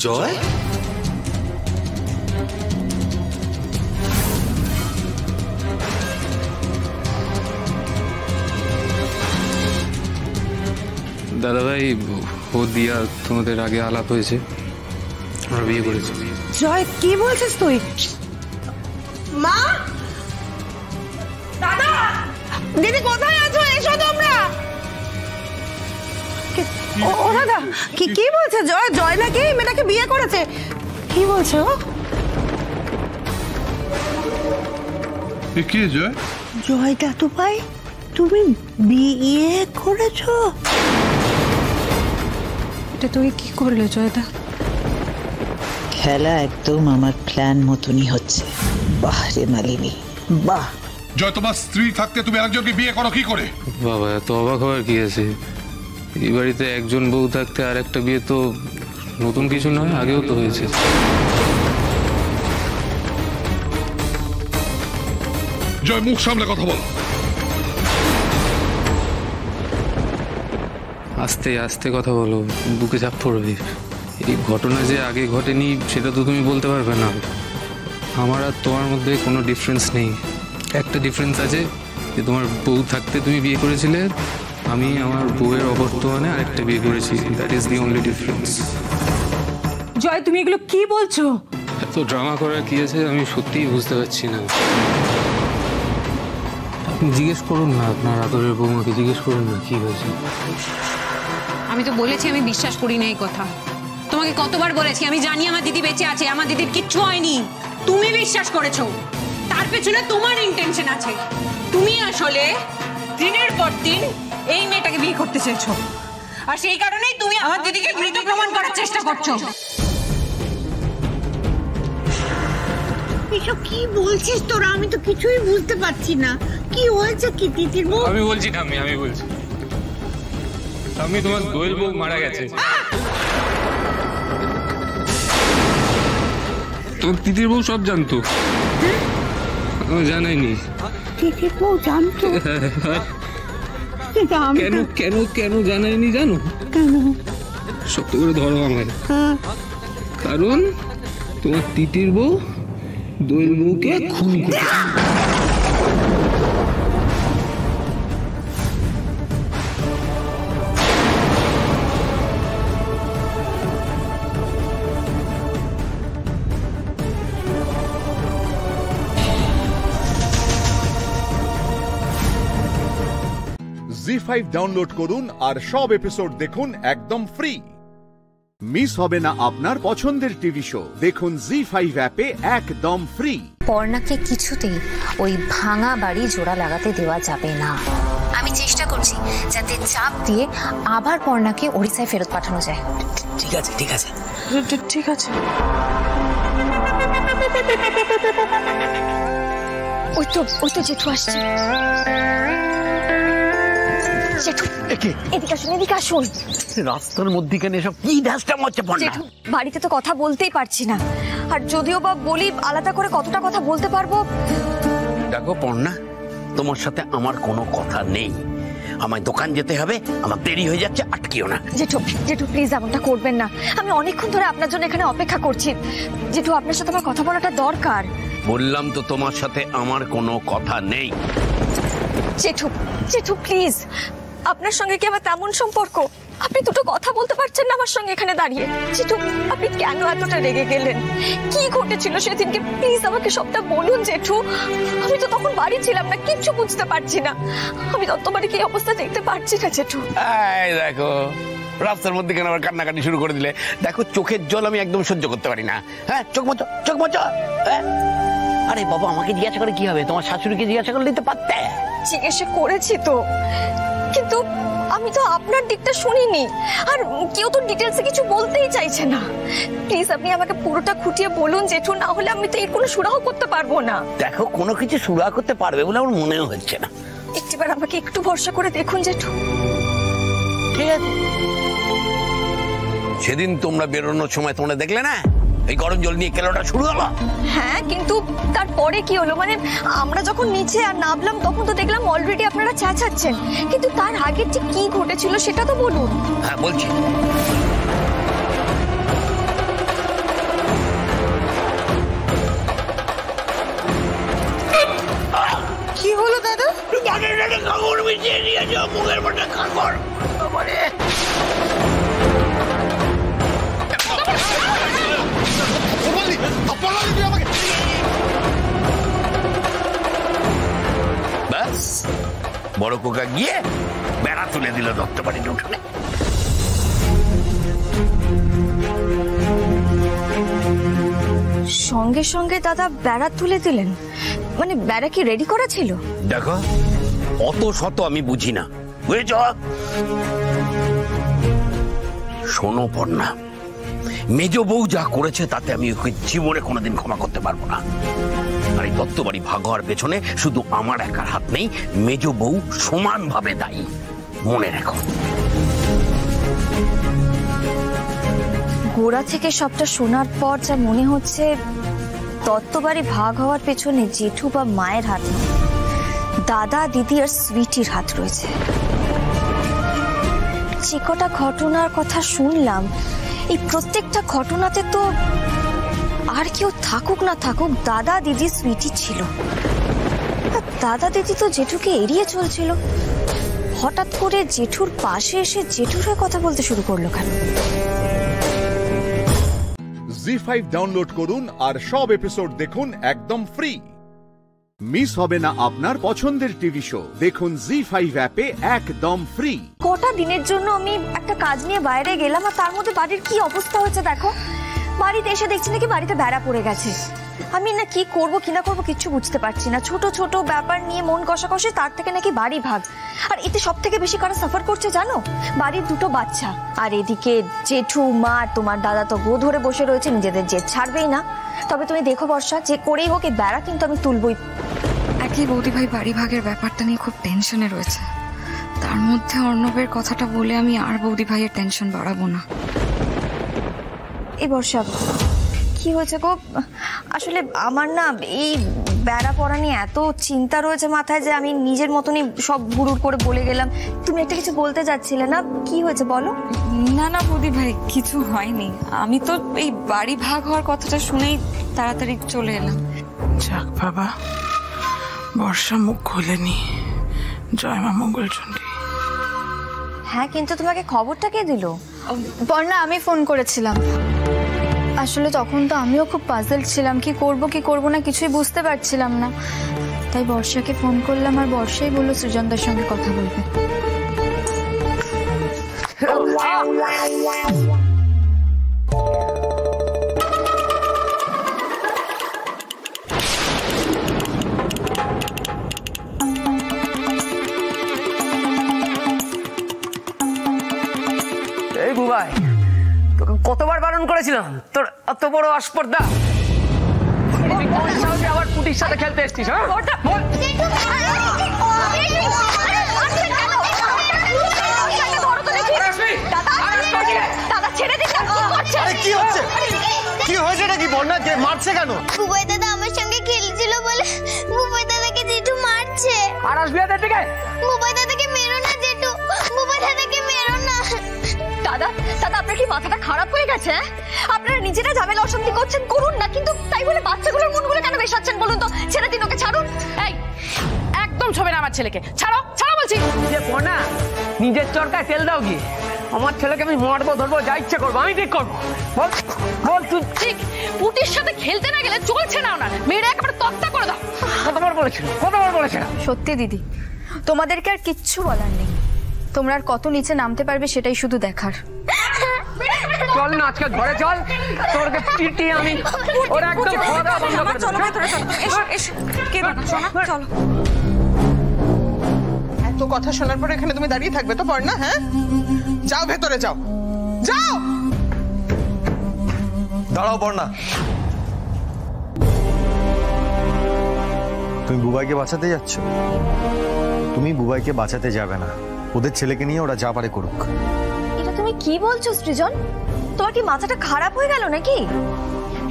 জয়, দাদাভাই, ও দিয়া তোমাদের আগে আলাপ হয়েছে, আমরা বিয়ে করেছি। জয়, কি বলছিস তুই? মা, দাদা, দিদি কোথায় আছো? এসো তোমরা। ও দাদা, কি বলছে জয়? জয় নাকি মেয়েটাকে বিয়ে করেছে? কি বলছো? কি জয়? জয় দাদু ভাই, তুমি বিয়ে করেছো? এটা তুই কি করলে জয়দা? খেলা একদম আমার প্ল্যান মতনই হচ্ছে। বাহ রে মালিনী, বাহ। জয়, তোমার স্ত্রী থাকতে তুমি একজনকে বিয়ে করো কি করে? বাবা, এত অবাক হওয়ার কি আছে? এই বাড়িতে একজন বউ থাকতে আর একটা বিয়ে তো নতুন কিছু নয়, আগেও তো হয়েছে। জয়, মুখ সামলে কথা বল। আস্তে আস্তে কথা বলো, বুকে চাপ পড়বে। এই ঘটনা যে আগে ঘটেনি সেটা তো তুমি বলতে পারবে না। আমার আর তোমার মধ্যে কোনো ডিফারেন্স নেই। একটা ডিফারেন্স আছে যে তোমার বউ থাকতে তুমি বিয়ে করেছিলে, আমি আমার বউয়ের অবর্তমানে আরেকটা বিয়ে করেছি। That is the only difference. Joy, তুমি এগুলো কি বলছো? এত ড্রামা করার কি আছে আমি সত্যিই বুঝতে পারছি না। জিজ্ঞেস করুন না আপনার আদরের বৌমাকে, জিজ্ঞেস করুন না কি হয়েছে। আমি তো বলেছি আমি বিশ্বাস করি না এই কথা। তোমাকে কতবার বলেছি আমি জানি আমার দিদি বেঁচে আছে, আমার দিদির কিচ্ছু হয়নি। তুমি বিশ্বাস করেছো, তার পেছনে তোমার ইন্টেনশন আছে। তুমি আসলে দিনের পর দিন এই মেয়েটাকে বিয়ে করতে চেয়েছো, আর সেই কারণেই তুমি আমার দিদিকে মৃত প্রমাণ করার চেষ্টা করছো। এসব কি বলছিস তোরা? আমি তো কিছুই বুঝতে পারছি না। কি হয়েছে কি তিতির বউ? আমি বলছি ঠাম্মি, আমি বলছি ঠাম্মি, তোমার দোয়েল বউ মারা গেছে। তোমার তিতির বউ সব জানতো, জানাইনি। তিতির বউ জানতো? কেন কেন কেন জানাইনি জানো? কেন? শক্ত করে ধরো আমায়। কারণ তোমার তিতির বউ দোয়েল বউকে খুন করে। জি5 ডাউনলোড করুন আর সব এপিসোড দেখুন একদম ফ্রি। মিস হবে না আপনার পছন্দের টিভি শো, দেখুন জি5 অ্যাপে একদম ফ্রি। পর্ণাকে কিছুতেই ওই ভাঙা বাড়ি জোড়া লাগাতে দেওয়া যাবে না। আমি চেষ্টা করছি যাতে চাপ দিয়ে আবার পর্ণাকে ওড়িশায় ফেরত পাঠানো যায়। ঠিক আছে ঠিক আছে ঠিক আছে। ওই তো জেঠু আসছে। রাস্তার মধ্যে কেন এসব কি ঢাসটা মরছে? জেঠু, বাড়িতে তো কথা বলতেই পারছি না, আর যদিও বা বলি আলাদা করে কতটা কথা বলতে পারবো। দেখো পর্ণা, তোমার সাথে আমার কোনো কথা নেই। আমায় দোকান যেতে হবে, আমার দেরি হয়ে যাচ্ছে, আটকিও না। জেঠু প্লিজ এমনটা করবেন না। আমি অনেকক্ষণ ধরে আপনার জন্য এখানে অপেক্ষা করছি। জেঠু, আপনার সাথে আমার কথা বলাটা দরকার। বললাম তো তোমার সাথে আমার কোনো কথা নেই। জেঠু প্লিজ, আপনার সঙ্গে কি আমার তেমন সম্পর্ক? আপনি দুটো কথা বলতে পারছেন না আমার সঙ্গে এখানে দাঁড়িয়ে? জেঠু, আপনি কেন এতটা রেগে গেলেন? কি ঘটেছিল সেদিনকে? প্লিজ আমাকে সবটা বলুন জেঠু। আমি তো তখন বাড়ি ছিলাম না, কিচ্ছু বুঝতে পারছি না। আমি দত্তবাড়ি কি অবস্থা দেখতে পারছি না জেঠু। এই দেখো, রাস্তার মধ্যে কেন আবার কান্নাকাটি শুরু করে দিলে? দেখো, চোখের জল আমি একদম সহ্য করতে পারি না। হ্যাঁ, চোখ মোচো। আরে বাবা, আমাকে জিজ্ঞাসা করে কি হবে? তোমার শাশুড়িকে জিজ্ঞাসা করলে তো পারতে। জিজ্ঞাসা করেছি তো, কিন্তু আমি তো আপনার দিকটা শুনিনি, আর কেউ তো ডিটেলসে কিছু বলতেই চাইছে না। প্লিজ আপনি আমাকে পুরোটা খুঁটিয়ে বলুন জেঠু, না হলে আমি তো এর কোনো সুরাহ করতে পারবো না। দেখো, কোনো কিছু সুরাহ করতে পারবে বলে আমার মনেও হচ্ছে না। একটিবার আমাকে একটু ভরসা করে দেখুন জেঠু। ঠিক আছে। সেদিন তোমরা বেরোনোর সময় তোমরা দেখলে না, এই গরম জল নিয়ে খেলাটা শুরু হলো। হ্যাঁ, কিন্তু তারপরে কি হলো? মানে আমরা যখন নিচে আর নামলাম তখন তো দেখলাম অলরেডি আপনারা চেঁচাচ্ছেন, কিন্তু তার আগে ঠিক কি ঘটেছিল সেটা তো বলুন। হ্যাঁ, বলছি। কি হলো দাদা? কাগড় মিশিয়ে নিয়েছো মুখের মধ্যে। কাগড় ব্যাস, বড় কোকা গিয়ে বেড়া তুলে দিল দত্তবাড়ির উঠোনে। সঙ্গে সঙ্গে দাদা বেড়া তুলে দিলেন? মানে বেড়া কি রেডি করা ছিল? দেখো, অত শত আমি বুঝি না, বুঝেছ? শোনো পর্ণা, মেজ বউ যা করেছে তাতে আমি ওকে জীবনে কোনোদিন ক্ষমা করতে পারবো না। আর এই দত্তবাড়ি ভাগ হওয়ার পেছনে শুধু আমার একার হাত নেই, মেজ বউ সমানভাবে দায়ী, মনে রেখো। গোড়া থেকে সবটা শোনার পর যা মনে হচ্ছে দত্তবাড়ি ভাগ হওয়ার পেছনে জেঠু বা মায়ের হাত নেই, দাদা দিদি আর সুইটির হাত রয়েছে। যে কটা ঘটনার কথা শুনলাম, এই প্রত্যেকটা ঘটনাতে তো আর কেউ থাকুক না থাকুক দাদা দিদি সুইটি ছিল। দাদা দিদি তো জেঠুকে এড়িয়ে চলছিল, হঠাৎ করে জেঠুর পাশে এসে জেঠুর হয়ে কথা বলতে শুরু করলো কেন? জি5 ডাউনলোড করুন আর সব এপিসোড দেখুন একদম ফ্রি। মিস হবে না আপনার পছন্দের টিভি শো, দেখুন জি5 অ্যাপে একদম ফ্রি। কটা দিনের জন্য আমি একটা কাজ নিয়ে বাইরে গেলাম আর তার মধ্যে বাড়ির কি অবস্থা হয়েছে দেখো। বাড়িতে এসে দেখছি নাকি বাড়িতে বেড়া পড়ে গেছে। আমি না কি করব কি না করবো কিচ্ছু বুঝতে পারছি না। ছোট ছোট ব্যাপার নিয়ে মন কষাকষি, তার থেকে নাকি বাড়ি ভাগ। আর এতে সব থেকে বেশি কারা সাফার করছে জানো? বাড়ির দুটো বাচ্চা। আর এদিকে জেঠু মা তোমার দাদা তো গো ধরে বসে রয়েছে, নিজেদের জেদ ছাড়বেই না। তবে তুমি দেখো বর্ষা, যে করেই হোক এই বেড়া কিন্তু আমি তুলবই। একই বৌদি ভাই বাড়ি ভাগের ব্যাপারটা নিয়ে খুব টেনশনে রয়েছে, তার মধ্যে অর্ণবের কথাটা বলে আমি আর বৌদি ভাইয়ের টেনশন বাড়াবো না। এই বর্ষা কি হয়েছে গো? আসলে আমার না এই বেড়া পড়া নিয়ে এত চিন্তা রয়েছে মাথায় যে আমি নিজের মতনই সব গুড়ুর করে বলে গেলাম। তুমি একটা কিছু বলতে যাচ্ছিলে না, কি হয়েছে বলো? না না বৌদি ভাই কিছু হয়নি, আমি তো এই বাড়ি ভাগ হওয়ার কথাটা শুনেই তাড়াতাড়ি চলে এলাম। যাক বাবা, বর্ষা মুখ খুলেনি। জয় মা মঙ্গলচণ্ডী। হ্যাঁ, কিন্তু তোমাকে খবরটা কে দিল? বর্ণা, আমি ফোন করেছিলাম। আসলে তখন তো আমিও খুব পাজল ছিলাম, কি করব না কিছুই বুঝতে পারছিলাম না। তাই বর্ষাকে ফোন করলাম আর বর্ষাই বললো সৃজনদার সঙ্গে কথা বলবে। এই বুবাই, তোকে কতবার বারণ করেছিলাম, তোর এত বড় আসপর্দা। আবার পুটির সাথে খেলতে এসছিস? কি হয়েছে নাকি? বন্যা কে মারছে কেন? বুবাই দাদা আমার সঙ্গে খেলছিল বলে বুবাই দাদাকে জেঠু মারছে। আর আসবি না দিকে? বুবাই দাদাকে মেরো না জেঠু, বুবাই দাদাকে মেরো না। দাদা দাদা, আপনার কি মাথাটা খারাপ হয়ে গেছে? আপনারা নিজেরা ঝামেলা অশান্তি করছেন, করুন না, কিন্তু তাই বলে বাচ্চাগুলোর মনগুলো কেন বেসাচ্ছেন বলুন তো? ছেড়ে দিন ওকে, ছাড়ুন। এই একদম ছবে না আমার ছেলেকে, ছাড়ো ছাড়ো বলছি। যে বন্যা, নিজের চরকায় তেল দাও কি? আমার ছেলেকে আমি মারবো, ধরবো, যা ইচ্ছে করবো, আমি ঠিক করবো। বল তুই। ঠিক, পুটির সাথে খেলতে না গেলে চলছে না ওনার, মেয়েরা একেবারে তক্তা করে দাও। কতবার বলেছিলাম। সত্যি দিদি, তোমাদেরকে আর কিচ্ছু বলার নেই। তোমরা আর কত নিচে নামতে পারবে সেটাই শুধু দেখার। চল না আজকে ঘরে চল, তোরকে পিটি আমি ওরা একদম খাওয়া দাওয়া বন্ধ করে দেবো। চলো। এত কথা শোনার পর এখানে তুমি দাঁড়িয়ে থাকবে তো বর্ণা? হ্যাঁ, যাও ভেতরে যাও, যাও। দাঁড়াও বর্ণা, তুমি বুবাইকে বাঁচাতে যাচ্ছ? তুমি বুবাইকে বাঁচাতে যাবে না, ওদের ছেলেকে নিয়ে ওরা যা পারে করুক। এটা তুমি কি বলছো সৃজন? তোমার কি মাথাটা খারাপ হয়ে গেল নাকি?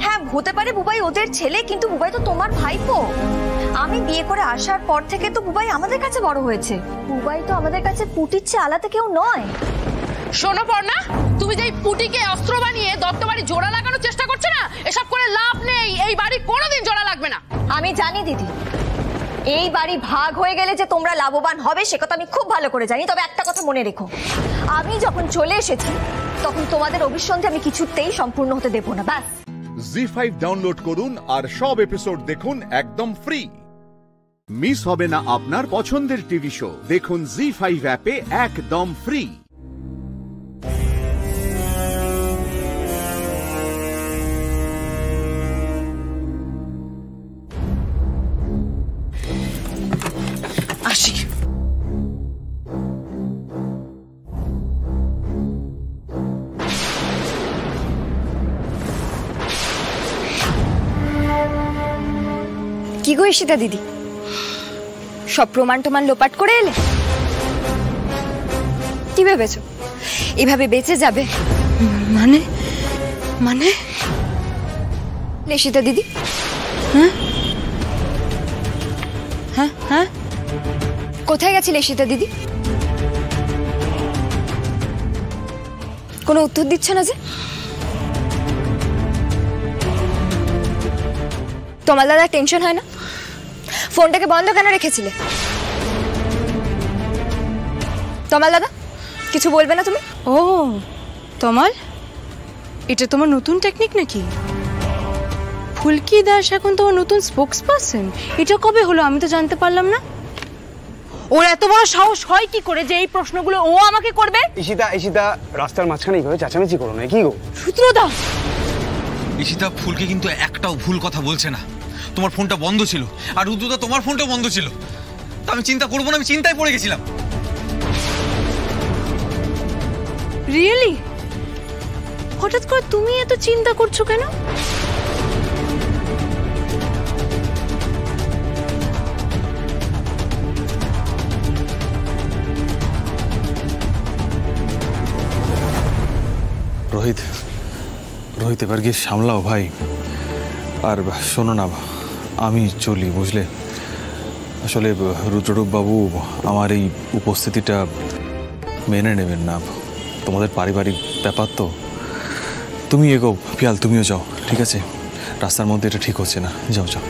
হ্যাঁ, হতে পারে বুবাই ওদের ছেলে, কিন্তু বুবাই তো তোমার ভাইপো। আমি বিয়ে করে আসার পর থেকে তো বুবাই আমাদের কাছে বড় হয়েছে। বুবাই তো আমাদের কাছে পুটির চেয়ে আলাদা কেউ নয়। শোনো পর্ণা, তুমি যে পুটিকে অস্ত্র বানিয়ে দত্তবাড়ি জোড়া লাগানোর চেষ্টা করছো না, এসব করে লাভ নেই। এই বাড়ি কোনোদিন জোড়া লাগবে না। আমি জানি দিদি, এই বাড়ি ভাগ হয়ে গেলে যে তোমরা লাভবান হবে সে কথা আমি খুব ভালো করে জানি। তবে একটা কথা মনে রেখো, আমি যখন চলে এসেছি তখন তোমাদের অভিসন্ধি আমি কিছুতেই সম্পূর্ণ হতে দেব না। ব্যাস। জি5 ডাউনলোড করুন আর সব এপিসোড দেখুন একদম ফ্রি। মিস হবে না আপনার পছন্দের টিভি শো, দেখুন জি5 অ্যাপে একদম ফ্রি। আসি। কি গো ঈশিতা দিদি, সব প্রমাণ টমান লোপাট করে এলে? কি ভেবেছো এভাবে বেঁচে যাবে? মানে মানে লেশিতা দিদি? হ্যাঁ হ্যাঁ হ্যাঁ, কোথায় গেছে লেশিতা দিদি? কোনো উত্তর দিচ্ছে না যে। তোমার দাদা টেনশন হয় না? ফোনটাকে বন্ধ কেন রেখেছিলে? তোমার দাদা কিছু বলবে না তুমি? ও তমাল, এটা তোমার নতুন টেকনিক নাকি? ফুলকি দাস এখন তোমার নতুন স্পোক্স পারসন? এটা কবে হলো? আমি তো জানতে পারলাম না। ওর এত বড় সাহস হয় কি করে যে এই প্রশ্নগুলো ও আমাকে করবে? ঈশিতা, ঈশিতা, রাস্তার মাঝখানে এইভাবে চেঁচামেচি করো না, কি গো? সূত্রদা, ঈশিতা ফুলকি কিন্তু একটাও ভুল কথা বলছে না। তোমার ফোনটা বন্ধ ছিল, আর রুদ্রদা তোমার ফোনটাও বন্ধ ছিল। তা আমি চিন্তা করবো না? আমি চিন্তায় পড়ে গেছিলাম। রিয়েলি? হঠাৎ করে তুমি এত চিন্তা করছো কেন? রোহিত, রোহিত এবার গিয়ে সামলাও ভাই। আর শোনো না, আমি চলি, বুঝলে? আসলে রুদ্ররূপ বাবু আমার এই উপস্থিতিটা মেনে নেবেন না। তোমাদের পারিবারিক ব্যাপার তো। তুমি এগো পিয়াল, তুমিও যাও, ঠিক আছে? রাস্তার মধ্যে এটা ঠিক হচ্ছে না, যাও যাও।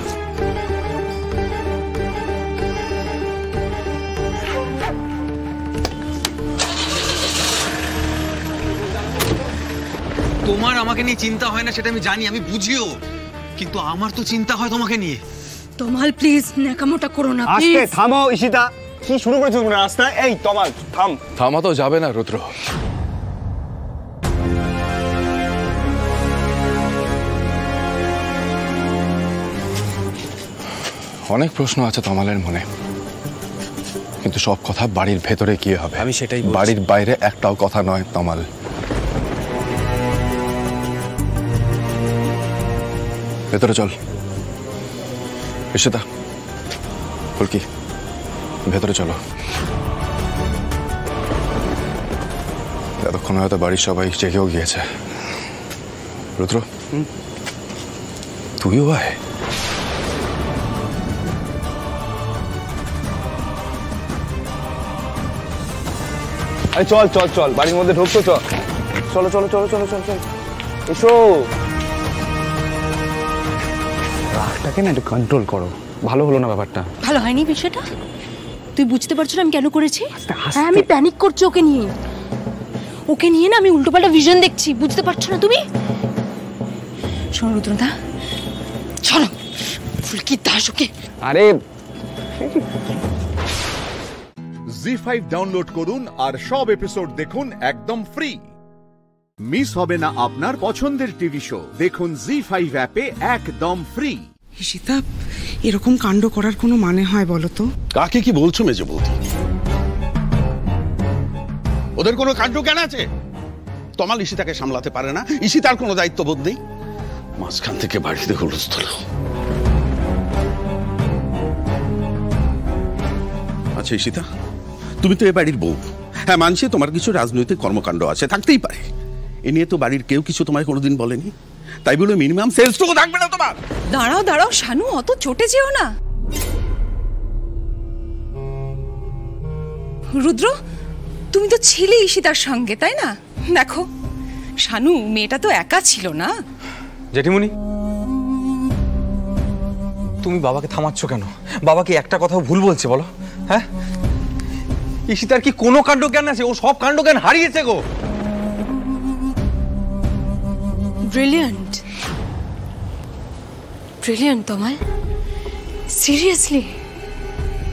তোমার আমাকে নিয়ে চিন্তা হয় না সেটা আমি জানি, আমি বুঝিও, কিন্তু আমার তো চিন্তা হয় তোমাকে নিয়ে। তমাল প্লিজ ন্যাকামোটা করো না, আস্তে প্লিজ। থামো ঈশিতা, কি শুরু করেছো তোমরা রাস্তায়? এই তমাল থাম। থামা তো যাবে না রুদ্র। অনেক প্রশ্ন আছে তমালের মনে, কিন্তু সব কথা বাড়ির ভেতরে গিয়ে হবে। আমি সেটাই, বাড়ির বাইরে একটাও কথা নয় তমাল। ভেতরে চল। ঈশিতা, ফুলকি, ভেতরে চলো। এতক্ষণ হয়তো বাড়ির সবাই জেগেও গিয়েছে। রুদ্র, তুইও আয়। আরে চল চল চল, বাড়ির মধ্যে ঢুকতো, চল। চলো চলো চলো চলো চলো চলো, এসো। রাগটাকে না একটু কন্ট্রোল করো, ভালো হলো না ব্যাপারটা। ভালো হয়নি বিষয়টা? তুই বুঝতে পারছো না আমি কেন করেছি? হ্যাঁ, আমি প্যানিক করছি ওকে নিয়ে। ওকে নিয়ে না আমি উল্টোপাল্টা ভিশন দেখছি, বুঝতে পারছো না তুমি? শোনো রুদ্রদা, চলো ফুলকি দাস ওকে। আরে জি5 ডাউনলোড করুন আর সব এপিসোড দেখুন একদম ফ্রি। মিস হবে না আপনার পছন্দের টিভি শো, দেখুন জি5 অ্যাপে একদম ফ্রি। ঈশিতা, এরকম কাণ্ড করার কোনো মানে হয় বলো তো? কাকে কি বলছো মেজে বৌদি? ওদের কোনো কাণ্ড জ্ঞান আছে? তমাল ঈশিতাকে সামলাতে পারে না, ঈশিতার কোনো দায়িত্ববোধ নেই, মাঝখান থেকে বাড়িতে হুলস্থুল। আচ্ছা ঈশিতা, তুমি তো এ বাড়ির বউ। হ্যাঁ মানছি তোমার কিছু রাজনৈতিক কর্মকাণ্ড আছে, থাকতেই পারে। এ নিয়ে তো বাড়ির কেউ কিছু তোমায় কোনোদিন বলেনি, তাই বলে মিনিমাম সেলসটুকু থাকবে না তোমার? দাঁড়াও দাঁড়াও শানু, অত চটে যেও না। রুদ্র, তুমি তো ছিলে ঈশিতার সঙ্গে, তাই না? দেখো শানু, মেয়েটা তো একা ছিল না। জেঠিমণি, তুমি বাবাকে থামাচ্ছ কেন? বাবা কি একটা কথাও ভুল বলছে বলো? হ্যাঁ, ঈশিতার কি কোনো কাণ্ড জ্ঞান আছে? ও সব কাণ্ড জ্ঞান হারিয়েছে গো। ব্রিলিয়ান্ট, ব্রিলিয়ান্ট তমাল, সিরিয়াসলি।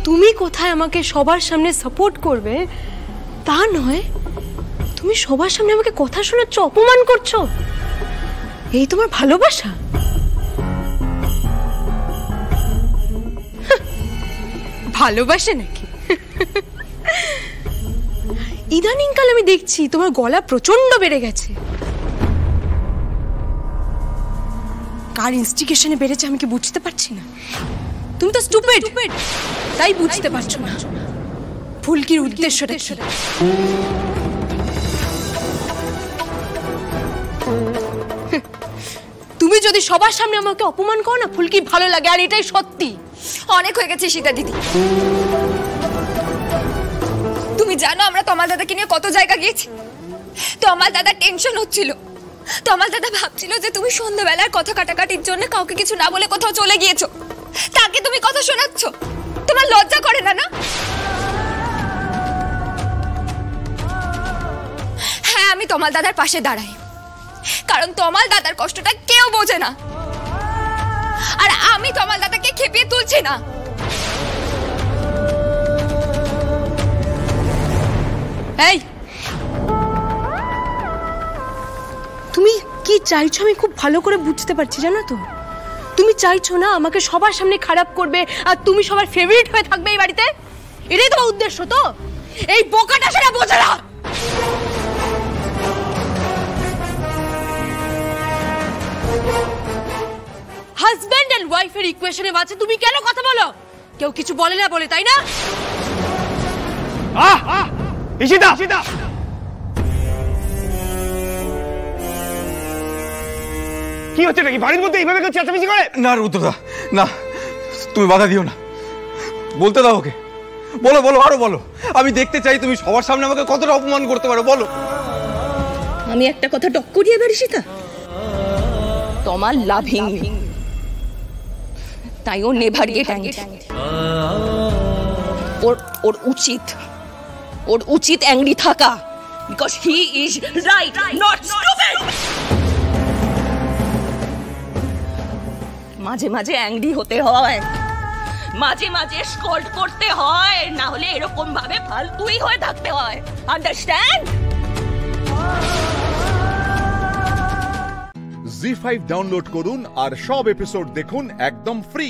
তুমি কোথায় আমাকে সবার সামনে সাপোর্ট করবে তা নয়, তুমি সবার সামনে আমাকে কথা শোনাচ্ছ, অপমান করছো। এই তোমার ভালোবাসা? ভালোবাসে নাকি? ইদানিংকাল আমি দেখছি তোমার গলা প্রচন্ড বেড়ে গেছে। কার ইনস্টিগেশনে বেড়েছে আমি কি বুঝতে পারছি না। তুমি তো স্টুপিড, তাই বুঝতে পারছো না ফুলকির উদ্দেশ্যটা কি। তুমি যদি সবার সামনে আমাকে অপমান করো না ফুলকি ভালো লাগে, আর এটাই সত্যি। অনেক হয়ে গেছে সীতা দিদি। তুমি জানো আমরা তমাল দাদাকে নিয়ে কত জায়গা গিয়েছি। তমাল দাদা টেনশন হচ্ছিল, তমাল দাদা ভাবছিল যে তুমি সন্ধ্যাবেলার কথা কাটাকাটির জন্য কাউকে কিছু না বলে কোথাও চলে গিয়েছো, তাকে তুমি কথা শোনাচ্ছ। তোমার লজ্জা করে না? না হ্যাঁ, আমি তমাল দাদার পাশে দাঁড়াই, কারণ তমাল দাদার কষ্টটা কেউ বোঝে না, আর আমি তমাল দাদাকে খেপিয়ে তুলছি না। এই তুমি কি চাইছো আমি খুব ভালো করে বুঝতে পারছি, জানো তো? তুমি চাইছো না আমাকে সবার সামনে খারাপ করবে আর তুমি সবার ফেভারিট হয়ে থাকবে এই বাড়িতে, এটাই তোমার উদ্দেশ্য তো? এই বোকাটা সেটা বোঝে না। হাজব্যান্ড এন্ড ওয়াইফের ইকুয়েশনে মাঝে তুমি কেন কথা বলো? কেউ কিছু বলে না বলে, তাই না? ঈশিতা, কি হচ্ছে নাকি? বাড়ির মধ্যে এইভাবে কেউ চেঁচামেচি করে? না রুদ্রদা, না, তুমি বাধা দিও না, বলতে দাও ওকে। বলো বলো, আরো বলো। আমি দেখতে চাই তুমি সবার সামনে আমাকে কতটা অপমান করতে পারো, বলো। আমি একটা কথা টক করিয়ে পারি সীতা, তোমার লাভিং তাই ও নেভার গেট অ্যাংরি। ওর উচিত অ্যাংরি থাকা, because he is right, not stupid. মাঝে মাঝে অ্যাংরি হতে হয়, মাঝে মাঝে স্কল্ড করতে হয়, না হলে এরকম ভাবে ফালতুই হয়ে থাকতে হয়। আন্ডারস্ট্যান্ড? জি5 ডাউনলোড করুন আর সব এপিসোড দেখুন একদম ফ্রি।